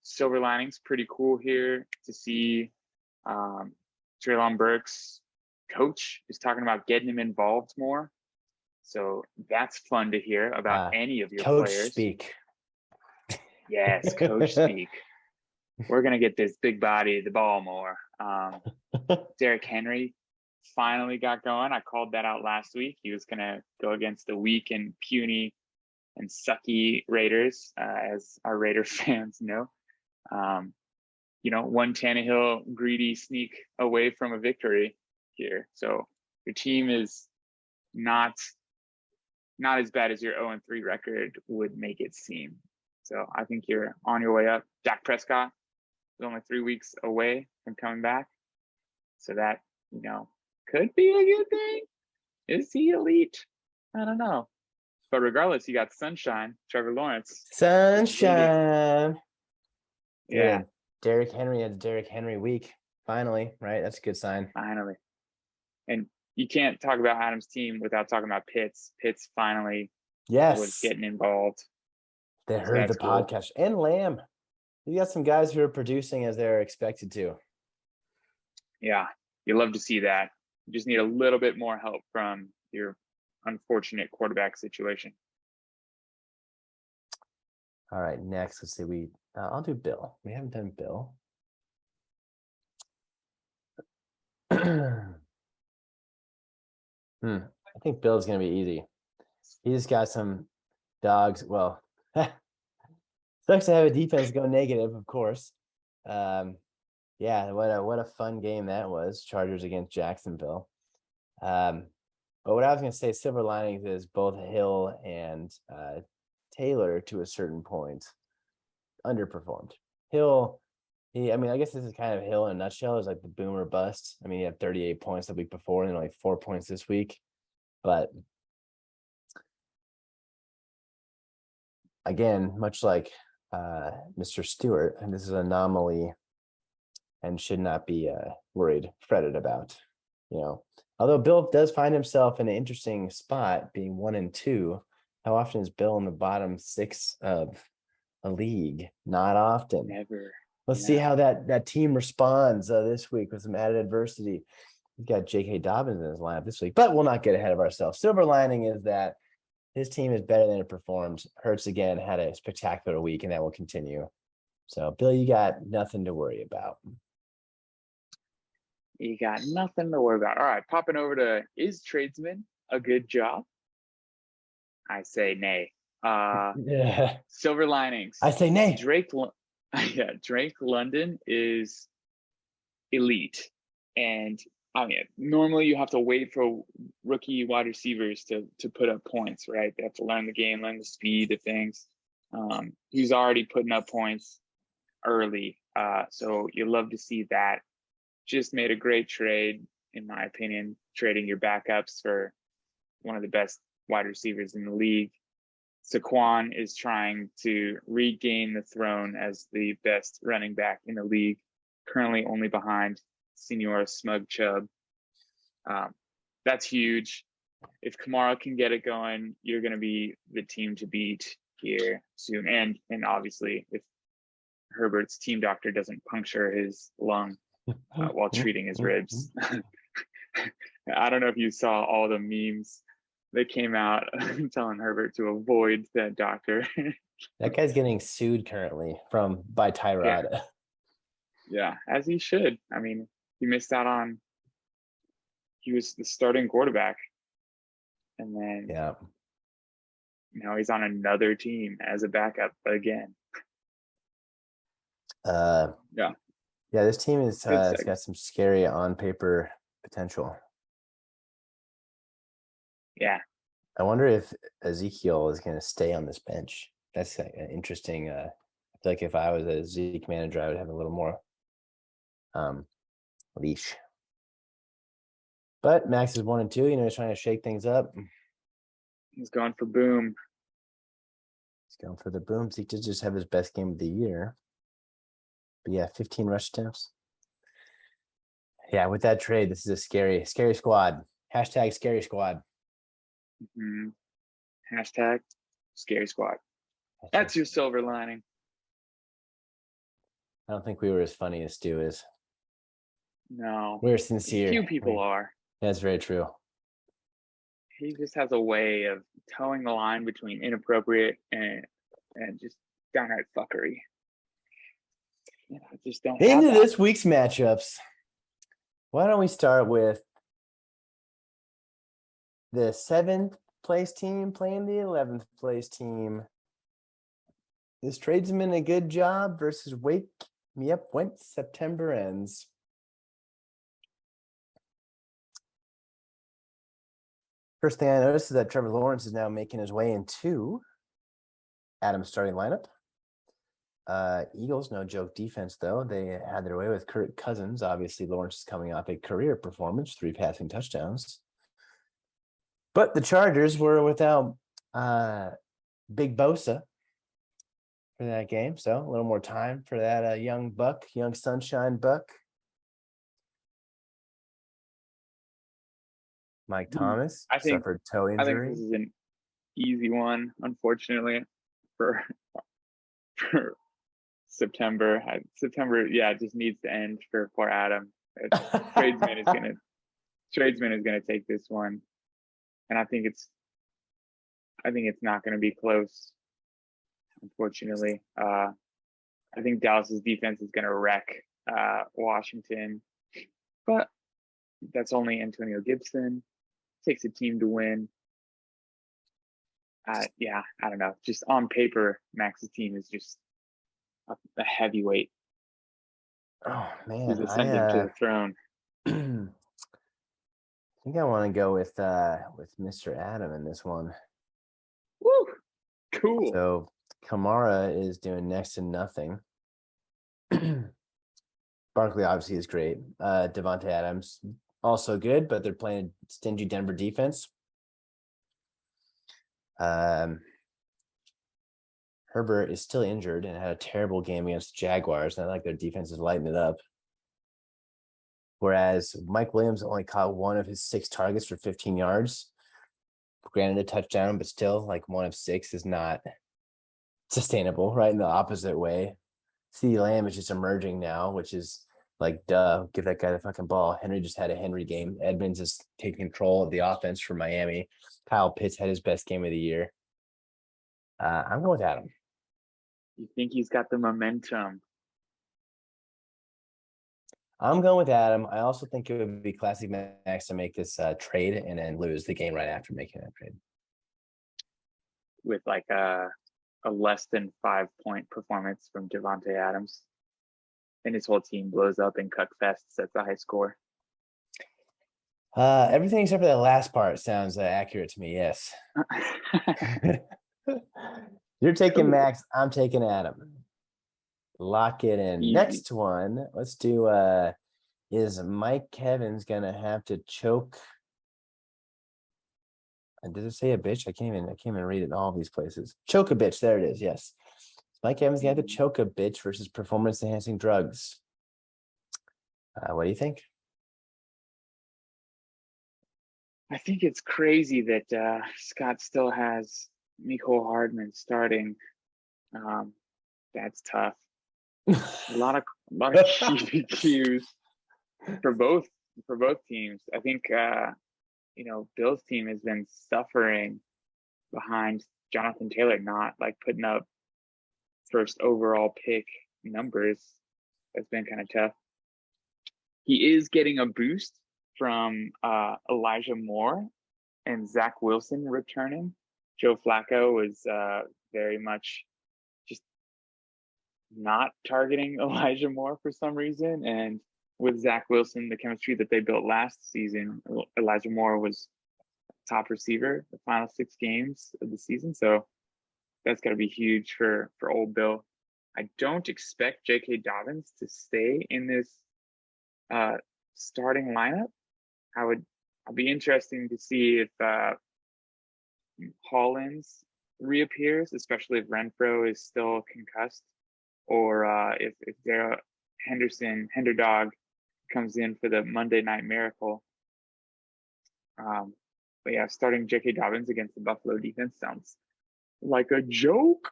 Silver linings, pretty cool here to see. Treylon Burks' coach is talking about getting him involved more. So that's fun to hear about any of your coach players. Speak. Yes, coach speak. We're going to get this big body the ball more. Derrick Henry finally got going. I called that out last week. He was going to go against the weak and puny and sucky Raiders, as our Raider fans know. One Tannehill greedy sneak away from a victory here. So your team is not as bad as your 0-3 record would make it seem. So I think you're on your way up. Dak Prescott is only 3 weeks away from coming back. So that, could be a good thing. Is he elite? I don't know. But regardless, you got Sunshine, Trevor Lawrence. Sunshine. Yeah. Good. Derrick Henry had Derrick Henry week. Finally, right? That's a good sign. Finally. And you can't talk about Adam's team without talking about Pitts. Pitts finally was getting involved. They heard the podcast. And Lamb. You got some guys who are producing as they're expected to. Yeah, you love to see that. You just need a little bit more help from your unfortunate quarterback situation. All right, next, let's see. I'll do Bill. We haven't done Bill. I think Bill's going to be easy. He just got some dogs. Well, sucks to have a defense go negative, of course. Yeah, what a fun game that was. Chargers against Jacksonville. But what I was going to say, silver linings is both Hill and Taylor to a certain point underperformed. Hill, I guess this is kind of Hill in a nutshell. Is like the boomer bust. I mean, he had 38 points the week before and only 4 points this week. But again, much like Mr. Stewart, and this is an anomaly and should not be fretted about. Although Bill does find himself in an interesting spot, being 1-2. How often is Bill in the bottom 6 of a league? Not often. Never. Let's see how that team responds this week with some added adversity. He's got J.K. Dobbins in his lineup this week, but we'll not get ahead of ourselves. Silver lining is that his team is better than it performed. Hurts again had a spectacular week, and that will continue. So, Bill, you got nothing to worry about. You got nothing to worry about. All right, popping over to is Tradesman a good job? I say nay. Yeah. Silver linings. I say nay. Drake London is elite. And normally you have to wait for rookie wide receivers to put up points, right? They have to learn the game, learn the speed of things. He's already putting up points early. So you love to see that. Just made a great trade, in my opinion, trading your backups for one of the best wide receivers in the league. Saquon is trying to regain the throne as the best running back in the league, currently only behind Senor Smug Chubb. That's huge. If Kamara can get it going, you're going to be the team to beat here soon. And obviously, if Herbert's team doctor doesn't puncture his lung while treating his ribs. I don't know if you saw all the memes that came out telling Herbert to avoid that doctor. That guy's getting sued currently by Tyrod. Yeah, as he should. I mean, he missed out on. He was the starting quarterback, and then now he's on another team as a backup again. This team is it's got some scary on paper potential. Yeah. I wonder if Ezekiel is going to stay on this bench. That's interesting. I feel like if I was a Zeke manager, I would have a little more leash. But Max is 1-2. He's trying to shake things up. He's going for boom. He's going for the boom. Zeke did just have his best game of the year. But yeah, 15 rush attempts. Yeah, with that trade, this is a scary squad. Hashtag scary squad. Mm-hmm. Hashtag scary squad. That's your silver lining. I don't think we were as funny as Stu is. No. We're sincere. Few people are. That's very true. He just has a way of towing the line between inappropriate and just downright fuckery. I just don't. Into this week's matchups. Why don't we start with the 7th place team playing the 11th place team? Is Tradesman a good job versus Wake Me Up when September ends? First thing I noticed is that Trevor Lawrence is now making his way into Adam's starting lineup. Eagles, no joke defense, though. They had their way with Kirk Cousins. Obviously, Lawrence is coming off a career performance, 3 passing touchdowns. But the Chargers were without Big Bosa for that game. So a little more time for that young sunshine buck. Mike Thomas suffered toe injury. I think this is an easy one, unfortunately, for September. September, it just needs to end for poor Adam. Tradesman is gonna take this one, and I think it's not gonna be close. Unfortunately, I think Dallas's defense is gonna wreck Washington, but that's only Antonio Gibson. Takes a team to win. I don't know. Just on paper, Max's team is just a heavyweight. Oh man, he's ascended to the throne. I think I want to go with Mr. Adam in this one. Woo! Cool. So Kamara is doing next to nothing. Barkley obviously is great. Devontae Adams also good, but they're playing a stingy Denver defense. Herbert is still injured and had a terrible game against the Jaguars. Not like their defense is lighting it up. Whereas Mike Williams only caught 1 of his 6 targets for 15 yards. Granted a touchdown, but still 1 of 6 is not sustainable, right? In the opposite way. CeeDee Lamb is just emerging now, which is duh, give that guy the fucking ball. Henry just had a Henry game. Edmonds is taking control of the offense for Miami. Kyle Pitts had his best game of the year. I'm going with Adam. You think he's got the momentum? I'm going with Adam. I also think it would be classic Max to make this trade and then lose the game right after making that trade. With a less than 5-point performance from Devontae Adams. And his whole team blows up and Cuck Fest sets a high score. Everything except for that last part sounds accurate to me, yes. You're taking Max, I'm taking Adam. Lock it in. Easy. Next one, let's do is Mike Evans gonna have to choke And did it say a bitch? I can't even read it in all these places. Choke a bitch. There it is. Yes. Mike Evans got to choke a bitch versus performance enhancing drugs. What do you think? I think it's crazy that Scott still has Mecole Hardman starting. That's tough. A lot of QBQs for both teams. I think Bill's team has been suffering behind Jonathan Taylor not like putting up first overall pick numbers. That's been kind of tough. He is getting a boost from Elijah Moore and Zach Wilson returning. Joe Flacco was very much just not targeting Elijah Moore for some reason. And with Zach Wilson, the chemistry that they built last season, Elijah Moore was top receiver the final 6 games of the season. So that's got to be huge for old Bill. I don't expect J.K. Dobbins to stay in this starting lineup. I'll be interesting to see if Collins reappears, especially if Renfro is still concussed, or if Darrell Henderdog comes in for the Monday Night Miracle. But yeah, starting J.K. Dobbins against the Buffalo defense sounds like a joke.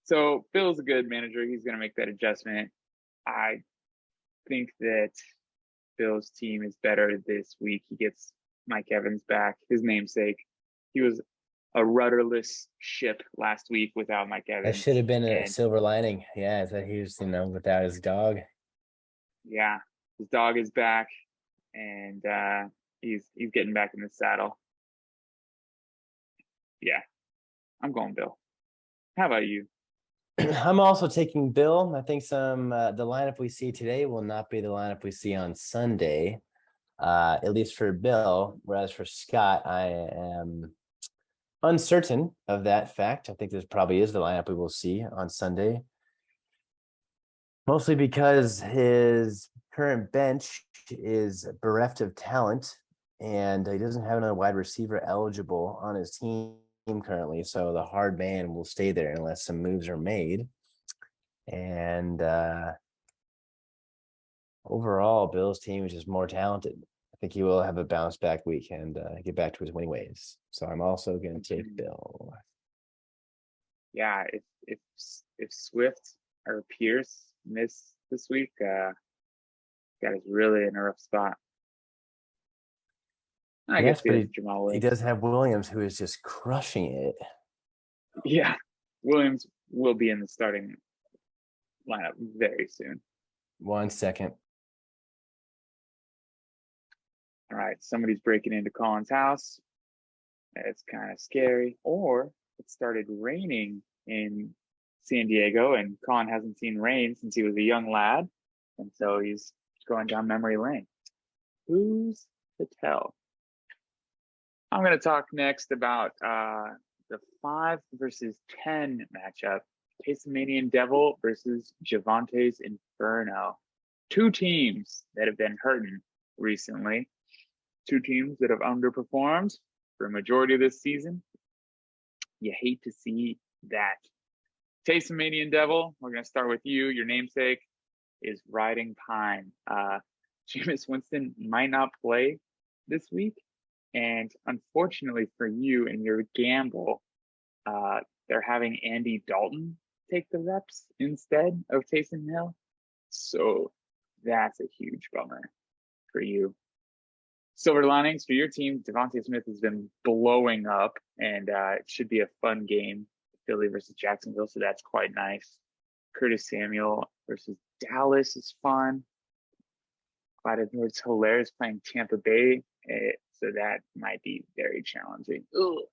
So Bill's a good manager. He's going to make that adjustment. I think that Bill's team is better this week. He gets Mike Evans back, his namesake. He was a rudderless ship last week without Mike Evans. That should have been a silver lining. Yeah, is that he was, without his dog. Yeah, his dog is back, and he's getting back in the saddle. Yeah, I'm going Bill. How about you? I'm also taking Bill. I think the lineup we see today will not be the lineup we see on Sunday, at least for Bill. Whereas for Scott, I am uncertain of that fact. I think this probably is the lineup we will see on Sunday, mostly because his current bench is bereft of talent, and he doesn't have another wide receiver eligible on his team currently, so the hard man will stay there unless some moves are made. And overall, Bill's team is just more talented. I think he will have a bounce back week and get back to his winning ways. So I'm also going to take Bill. Yeah, if Swift or Pierce miss this week, that is really in a rough spot. I guess he does have Williams, who is just crushing it. Yeah, Williams will be in the starting lineup very soon. 1 second. All right, somebody's breaking into Colin's house. It's kind of scary. Or it started raining in San Diego, and Colin hasn't seen rain since he was a young lad, and so he's going down memory lane. Who's to tell? I'm going to talk next about the 5 versus 10 matchup. Tasmanian Devil versus Javante's Inferno. 2 teams that have been hurting recently. 2 teams that have underperformed for a majority of this season. You hate to see that. Tasmanian Devil, we're going to start with you. Your namesake is Riding Pine. Jameis Winston might not play this week. And unfortunately for you and your gamble, they're having Andy Dalton take the reps instead of Taysom Hill. So that's a huge bummer for you. Silver linings for your team. Devontae Smith has been blowing up, and it should be a fun game. Philly versus Jacksonville, so that's quite nice. Curtis Samuel versus Dallas is fun. Clyde Edwards-Helaire is playing Tampa Bay, so that might be very challenging. Ugh.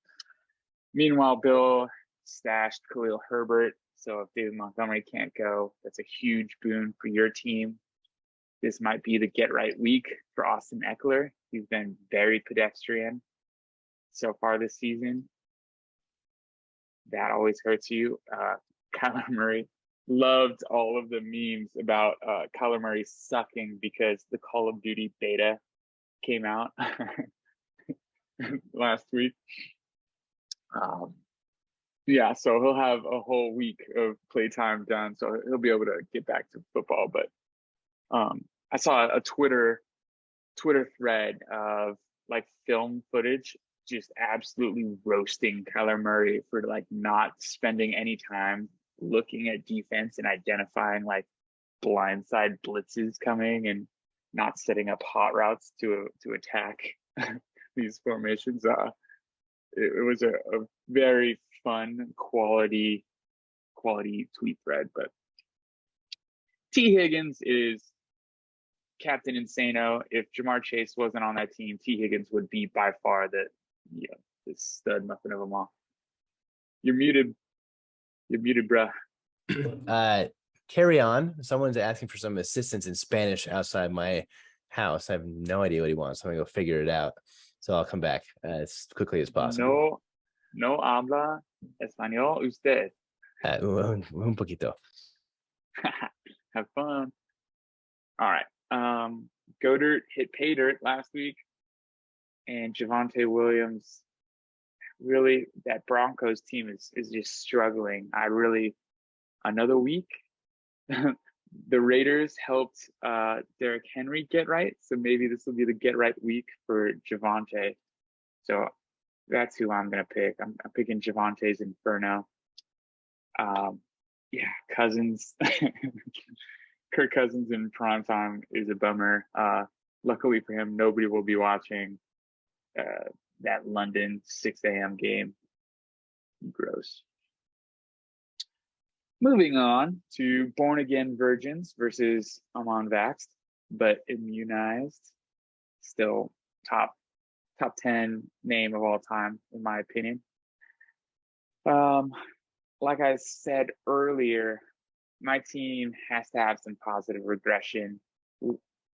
Meanwhile, Bill stashed Khalil Herbert, so if David Montgomery can't go, that's a huge boon for your team. This might be the get-right week for Austin Eckler. He's been very pedestrian so far this season. That always hurts you. Kyler Murray loved all of the memes about Kyler Murray sucking because the Call of Duty beta came out. last week. Yeah, so he'll have a whole week of playtime done, so he'll be able to get back to football. But I saw a Twitter thread of like film footage just absolutely roasting Kyler Murray for like not spending any time looking at defense and identifying like blindside blitzes coming and not setting up hot routes to attack these formations. It was a very fun quality tweet thread. But T. Higgins is Captain Insano. If Jamar Chase wasn't on that team, T. Higgins would be by far the stud muffin of them all. You're muted, bruh. Carry on. Someone's asking for some assistance in Spanish outside my house. I have no idea what he wants. So I'm gonna go figure it out. So I'll come back as quickly as possible. No habla español usted. Un poquito. Have fun. All right. Go Dirt hit pay dirt last week, and Javonte Williams. Really, that Broncos team is just struggling. Another week. The Raiders helped Derrick Henry get right, so maybe this will be the get right week for Javonte. So that's who I'm gonna pick. I'm picking Javonte's Inferno. Yeah, Cousins. Kirk Cousins in primetime is a bummer. Luckily for him, nobody will be watching that London 6 a.m. game. Gross. Moving on to born again virgins versus I'm unvaxxed but immunized. Still top 10 name of all time, in my opinion. Like I said earlier, my team has to have some positive regression.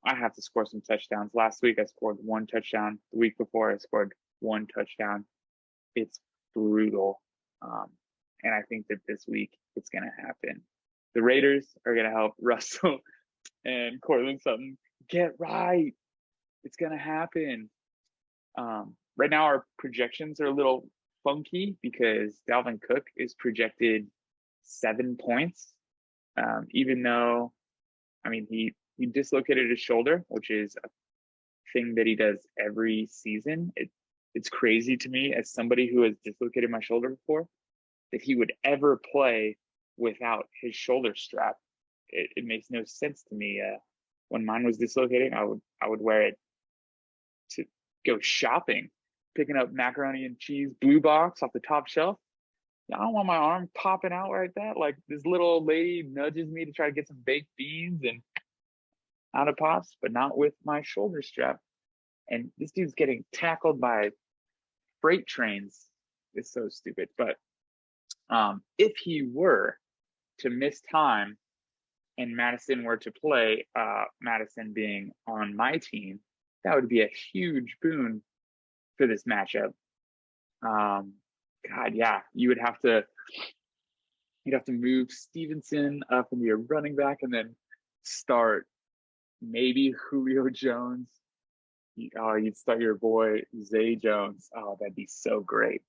I have to score some touchdowns. Last week I scored 1 touchdown. The week before I scored 1 touchdown. It's brutal. And I think that this week it's going to happen. The Raiders are going to help Russell and Cortland Sutton get right. It's going to happen. Right now our projections are a little funky because Dalvin Cook is projected 7 points. Even though, I mean, he dislocated his shoulder, which is a thing that he does every season. It's crazy to me as somebody who has dislocated my shoulder before that he would ever play without his shoulder strap. It makes no sense to me. When mine was dislocating, I would wear it to go shopping, picking up macaroni and cheese blue box off the top shelf. I don't want my arm popping out like that. Like this little old lady nudges me to try to get some baked beans and out of pops, but not with my shoulder strap. And this dude's getting tackled by freight trains. It's so stupid. But if he were to miss time and Madison were to play, Madison being on my team, that would be a huge boon for this matchup. God, yeah, you'd have to move Stevenson up into your running back and then start maybe Julio Jones. You'd start your boy Zay Jones. Oh, that'd be so great.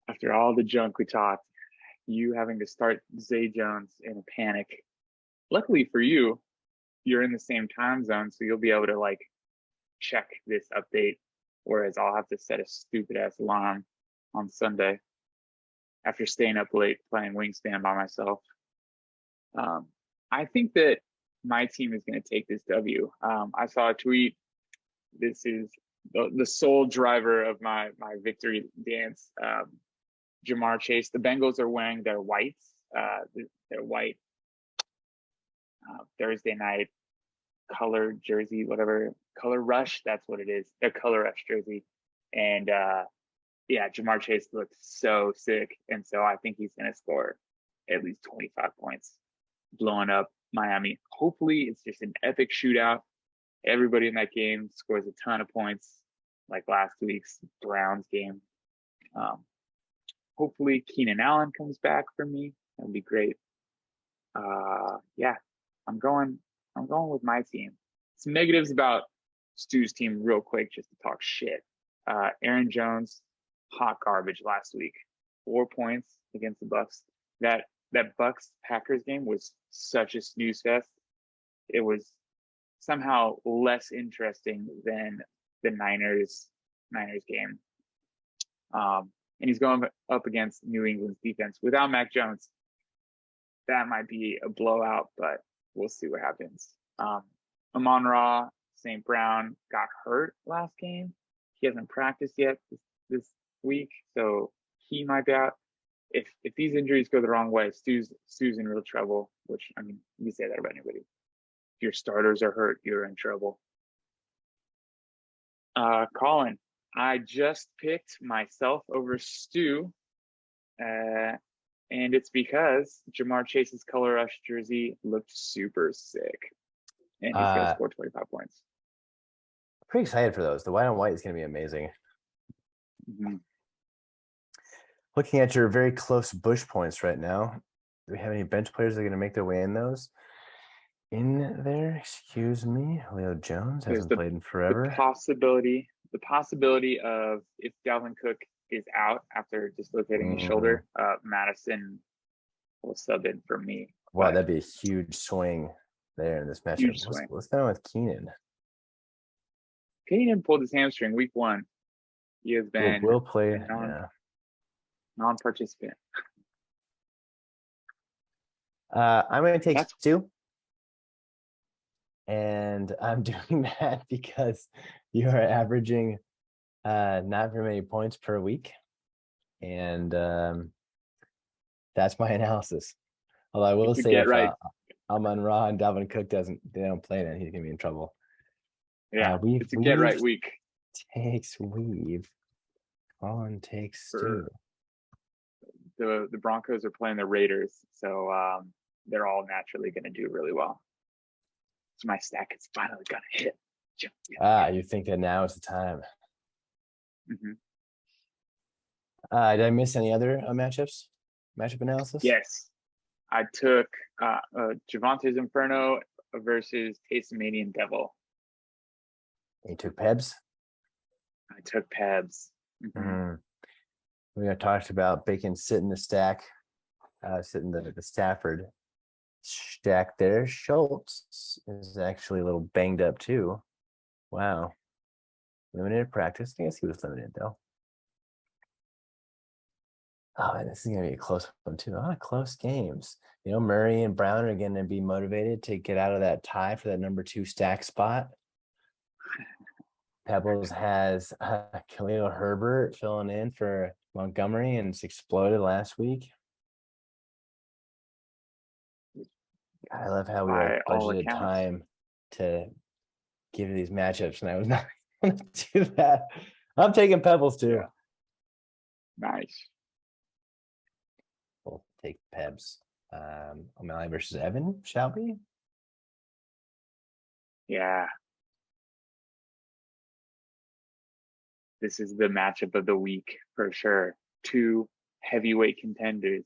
After all the junk we talked, you having to start Zay Jones in a panic. Luckily for you, you're in the same time zone, so you'll be able to like check this update, whereas I'll have to set a stupid ass alarm on Sunday after staying up late playing Wingspan by myself. I think that my team is going to take this W. I saw a tweet. This is the sole driver of my victory dance. Jamar Chase. The Bengals are wearing their whites, their white Thursday night color jersey, whatever, color rush. That's what it is. Their color rush jersey. And yeah, Jamar Chase looked so sick. And so I think he's going to score at least 25 points, blowing up Miami. Hopefully it's just an epic shootout. Everybody in that game scores a ton of points, like last week's Browns game. Hopefully Keenan Allen comes back for me. That'd be great. Yeah, I'm going with my team. Some negatives about Stu's team real quick, just to talk shit. Aaron Jones, hot garbage last week. 4 points against the Bucks. That Bucks Packers game was such a snooze fest. It was somehow less interesting than the Niners game. And he's going up against New England's defense without Mac Jones. That might be a blowout, but we'll see what happens. Amon-Ra St. Brown got hurt last game. He hasn't practiced yet this week, so he might be out. If these injuries go the wrong way, Stu's in real trouble, which, I mean, you can say that about anybody. If your starters are hurt, you're in trouble. Collin, I just picked myself over Stu, and it's because Jamar Chase's Color Rush jersey looked super sick, and he's going to score 25 points. Pretty excited for those. The white on white is going to be amazing. Mm-hmm. Looking at your very close Bush points right now, do we have any bench players that are going to make their way in those? In there, excuse me, Leo Jones hasn't played in forever. The possibility of, if Dalvin Cook is out after dislocating his shoulder, Madison will sub in for me. Wow, that'd be a huge swing there in this matchup. What's going on with Keenan? Keenan pulled his hamstring week 1. He has been will play non-participant. I'm going to take Stu. And I'm doing that because you are averaging not very many points per week. And that's my analysis. Although I will say if Amon-Ra and Dalvin Cook they don't play then he's gonna be in trouble. Yeah, it's a get right week. Takes Weave. Collin takes Stu. The Broncos are playing the Raiders, so they're all naturally gonna do really well. So my stack is finally gonna hit. You think that now is the time? Mm-hmm. Did I miss any other matchup analysis? Yes, I took Javante's Inferno versus Tasmanian Devil. You took Pebs? I took Pebs. Mm-hmm. We talked about Bacon sitting the stack, sitting the Stafford stack there. Schultz is actually a little banged up too. Wow. Limited practice. I guess he was limited though. Oh, this is gonna be a close one too. A lot of close games. Murray and Brown are gonna be motivated to get out of that tie for that number 2 stack spot. Pebbles has Khalil Herbert filling in for Montgomery, and it's exploded last week. I love how we budgeted time to give you these matchups, and I was not going to do that. I'm taking Pebbles too. Yeah. Nice. We'll take Pebs. O'Malley versus Evan, shall we? Yeah. This is the matchup of the week for sure. 2 heavyweight contenders.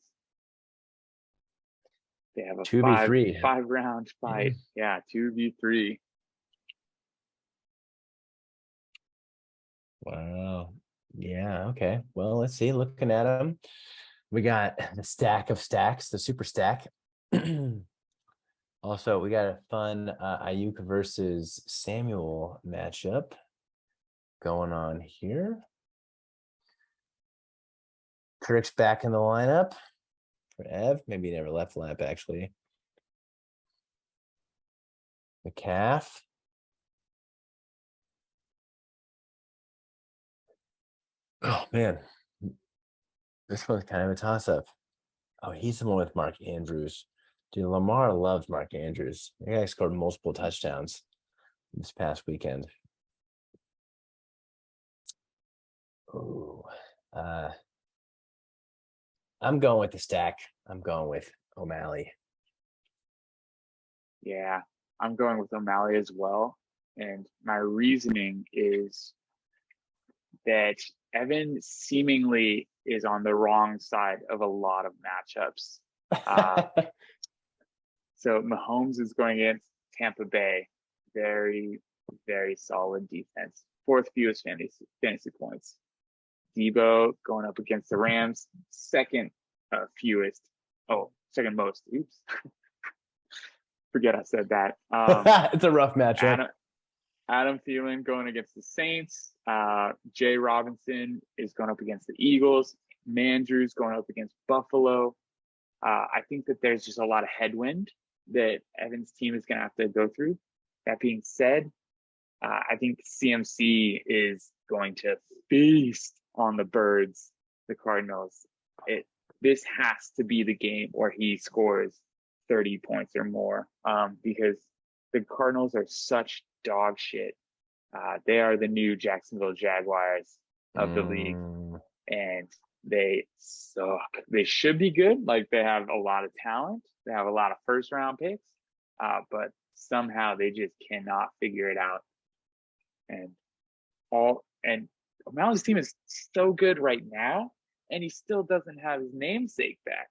They have a 2v3 5-round fight. Yeah, 2v3. Wow. Yeah, okay. Well, let's see. Looking at them, we got the stack of stacks, the super stack. Also, we got a fun Ayuk versus Samuel matchup going on here. Kirk's back in the lineup for Ev. Maybe he never left the lineup, actually. McCaff. Oh, man. This one's kind of a toss-up. Oh, he's the one with Mark Andrews. Dude, Lamar loves Mark Andrews. The guy scored multiple touchdowns this past weekend. Oh, I'm going with the stack. I'm going with O'Malley. Yeah, I'm going with O'Malley as well. And my reasoning is that Evan seemingly is on the wrong side of a lot of matchups. So Mahomes is going against Tampa Bay. Very, very solid defense. fourth fewest fantasy points. Debo going up against the Rams, second fewest. Oh, second most. Oops. Forget I said that. It's a rough matchup. Adam Thielen going against the Saints. Jay Robinson is going up against the Eagles. Mandrews going up against Buffalo. I think that there's just a lot of headwind that Evan's team is going to have to go through. That being said, I think CMC is going to feast on the Birds, the Cardinals. This has to be the game where he scores 30 points or more, because the Cardinals are such dog shit. They are the new Jacksonville Jaguars of the league, and they suck. They should be good. Like, they have a lot of talent. They have a lot of first round picks, but somehow they just cannot figure it out. And O'Malley's team is so good right now, and he still doesn't have his namesake back.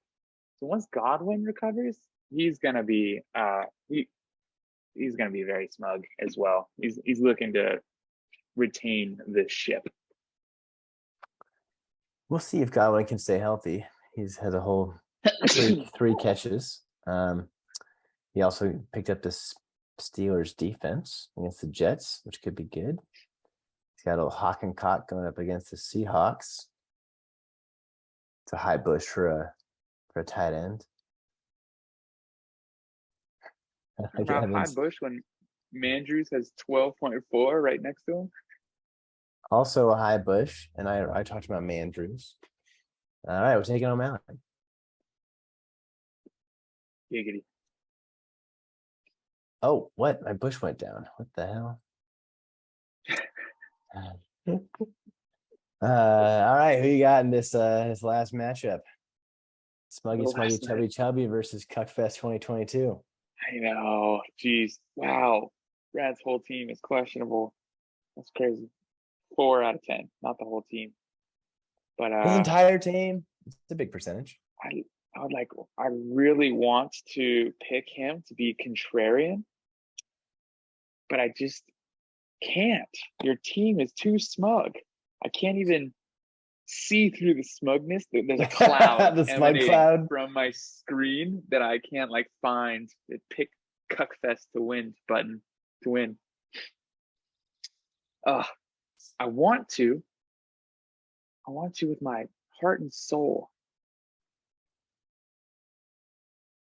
So once Godwin recovers, he's gonna be he's gonna be very smug as well. He's looking to retain the ship. We'll see if Godwin can stay healthy. He's has a whole three catches. He also picked up this Steelers defense against the Jets, which could be good. He's got a little hawk and cock going up against the Seahawks. It's a high bush for a tight end. Around high bush when Mandrews has 12.4 right next to him. Also a high bush, and I talked about Mandrews. All right, we're taking O'Malley. Giggity. Oh, what? My bush went down. What the hell? All right, who you got in this last matchup? Smuggy Chubby versus Cuckfest 2022. I know. Jeez. Wow. Brad's whole team is questionable. That's crazy. 4 out of 10, not the whole team. But his entire team. It's a big percentage. I really want to pick him to be contrarian, but I just can't. Your team is too smug. I can't even see through the smugness. There's a cloud the smug cloud from my screen that I can't find the pick Cuckfest to win button to win. I want to with my heart and soul.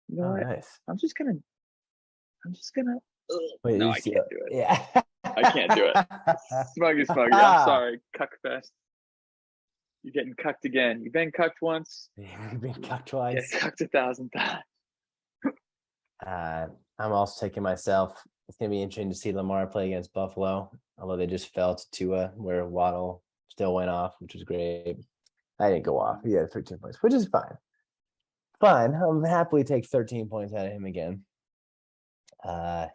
You know what? Nice. I'm just gonna. Wait, no, I can't do it. Yeah. I can't do it. Smuggy. I'm sorry, Cuckfest. You're getting cucked again. You've been cucked once. You've been cucked twice. Get cucked 1,000 times. I'm also taking myself. It's gonna be interesting to see Lamar play against Buffalo, although they just fell to Tua, where Waddle still went off, which was great. I didn't go off. He had 13 points, which is fine. I'll happily take 13 points out of him again. Yeah,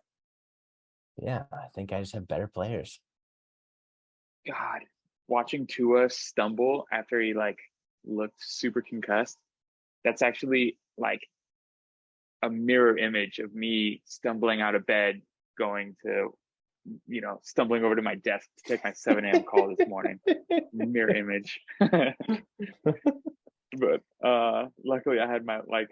I think I just have better players. God, watching Tua stumble after he looked super concussed, that's actually a mirror image of me stumbling out of bed, going to, stumbling over to my desk to take my 7 a.m. call this morning. Mirror image. But luckily I had my my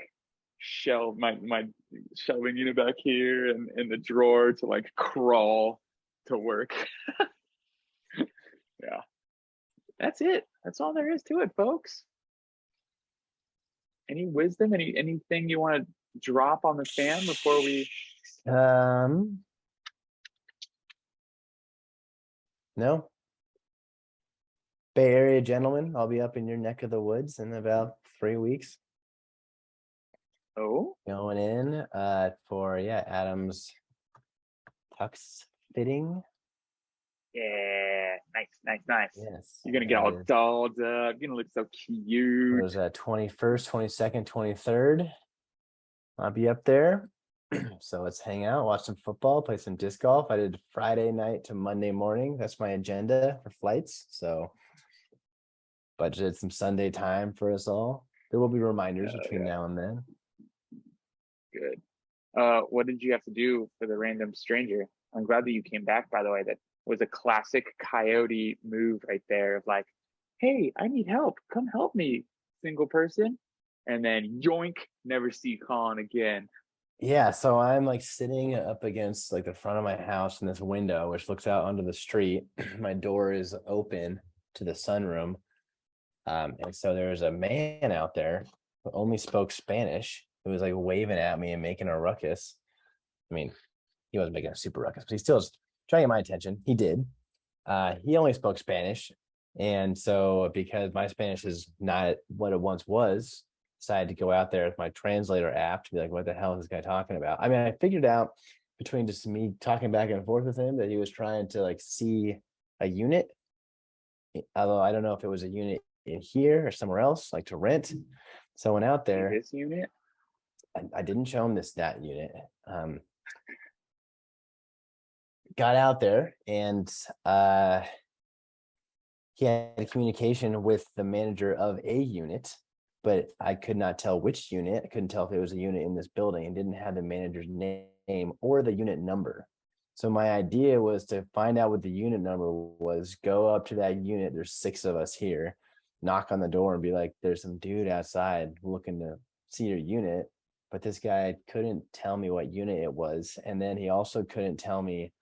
shelving unit back here and in the drawer to crawl to work. Yeah. That's it. That's all there is to it, folks. Any wisdom? Anything you want to drop on the fan before we No. Bay Area gentlemen, I'll be up in your neck of the woods in about 3 weeks. Oh, going in for Adam's tux fitting. Yeah, nice. Yes. You're gonna get all dolled up. You're gonna look so cute. It was 21st, 22nd, 23rd. I'll be up there. So let's hang out, watch some football, play some disc golf. I did Friday night to Monday morning. That's my agenda for flights. So budgeted some Sunday time for us all. There will be reminders between now and then. Good. What did you have to do for the random stranger? I'm glad that you came back, by the way. was a classic Coyote move right there of like, hey, I need help. Come help me, single person. And then yoink, never see Collin again. Yeah, so I'm like sitting up against like the front of my house in this window, which looks out onto the street. My door is open to the sunroom. And so there was a man out there who only spoke Spanish, who was like waving at me and making a ruckus. I mean, he wasn't making a super ruckus, but he still was trying to get my attention. He did. He only spoke Spanish. And so because my Spanish is not what it once was, decided to go out there with my translator app to be like, what the hell is this guy talking about? I mean, I figured out between just me talking back and forth with him that he was trying to like see a unit. Although I don't know if it was a unit in here or somewhere else, like to rent. So I went out there. This unit? I didn't show him that unit. Got out there and he had a communication with the manager of a unit, but I could not tell which unit. I couldn't tell if it was a unit in this building and didn't have the manager's name or the unit number. So my idea was to find out what the unit number was, go up to that unit. There's 6 of us here, knock on the door and be like, there's some dude outside looking to see your unit. But this guy couldn't tell me what unit it was. And then he also couldn't tell me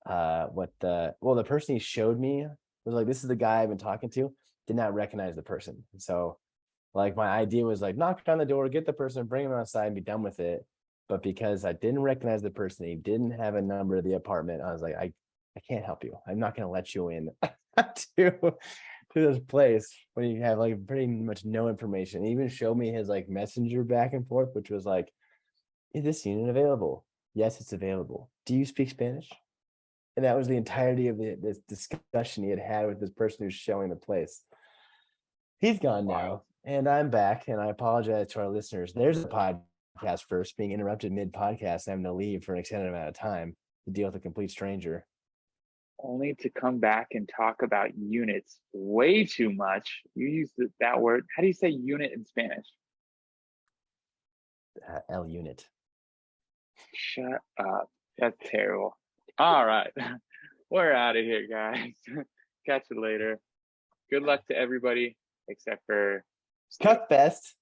the person he showed me was like, this is the guy I've been talking to, did not recognize the person. So like my idea was like, knock on the door, get the person, bring him outside and be done with it. But because I didn't recognize the person, he didn't have a number of the apartment, I was like, I can't help you. I'm not going to let you in to this place when you have like pretty much no information. He even showed me his like messenger back and forth, which was like, is this unit available? Yes, it's available. Do you speak Spanish? And that was the entirety of this discussion he had with this person who's showing the place. He's gone now, and I'm back, and I apologize to our listeners. There's a podcast first being interrupted mid-podcast, having to leave for an extended amount of time to deal with a complete stranger. Only to come back and talk about units way too much. You use that word. How do you say unit in Spanish? El unit. Shut up. That's terrible. All right. We're out of here, guys. Catch you later. Good luck to everybody except for Cut best.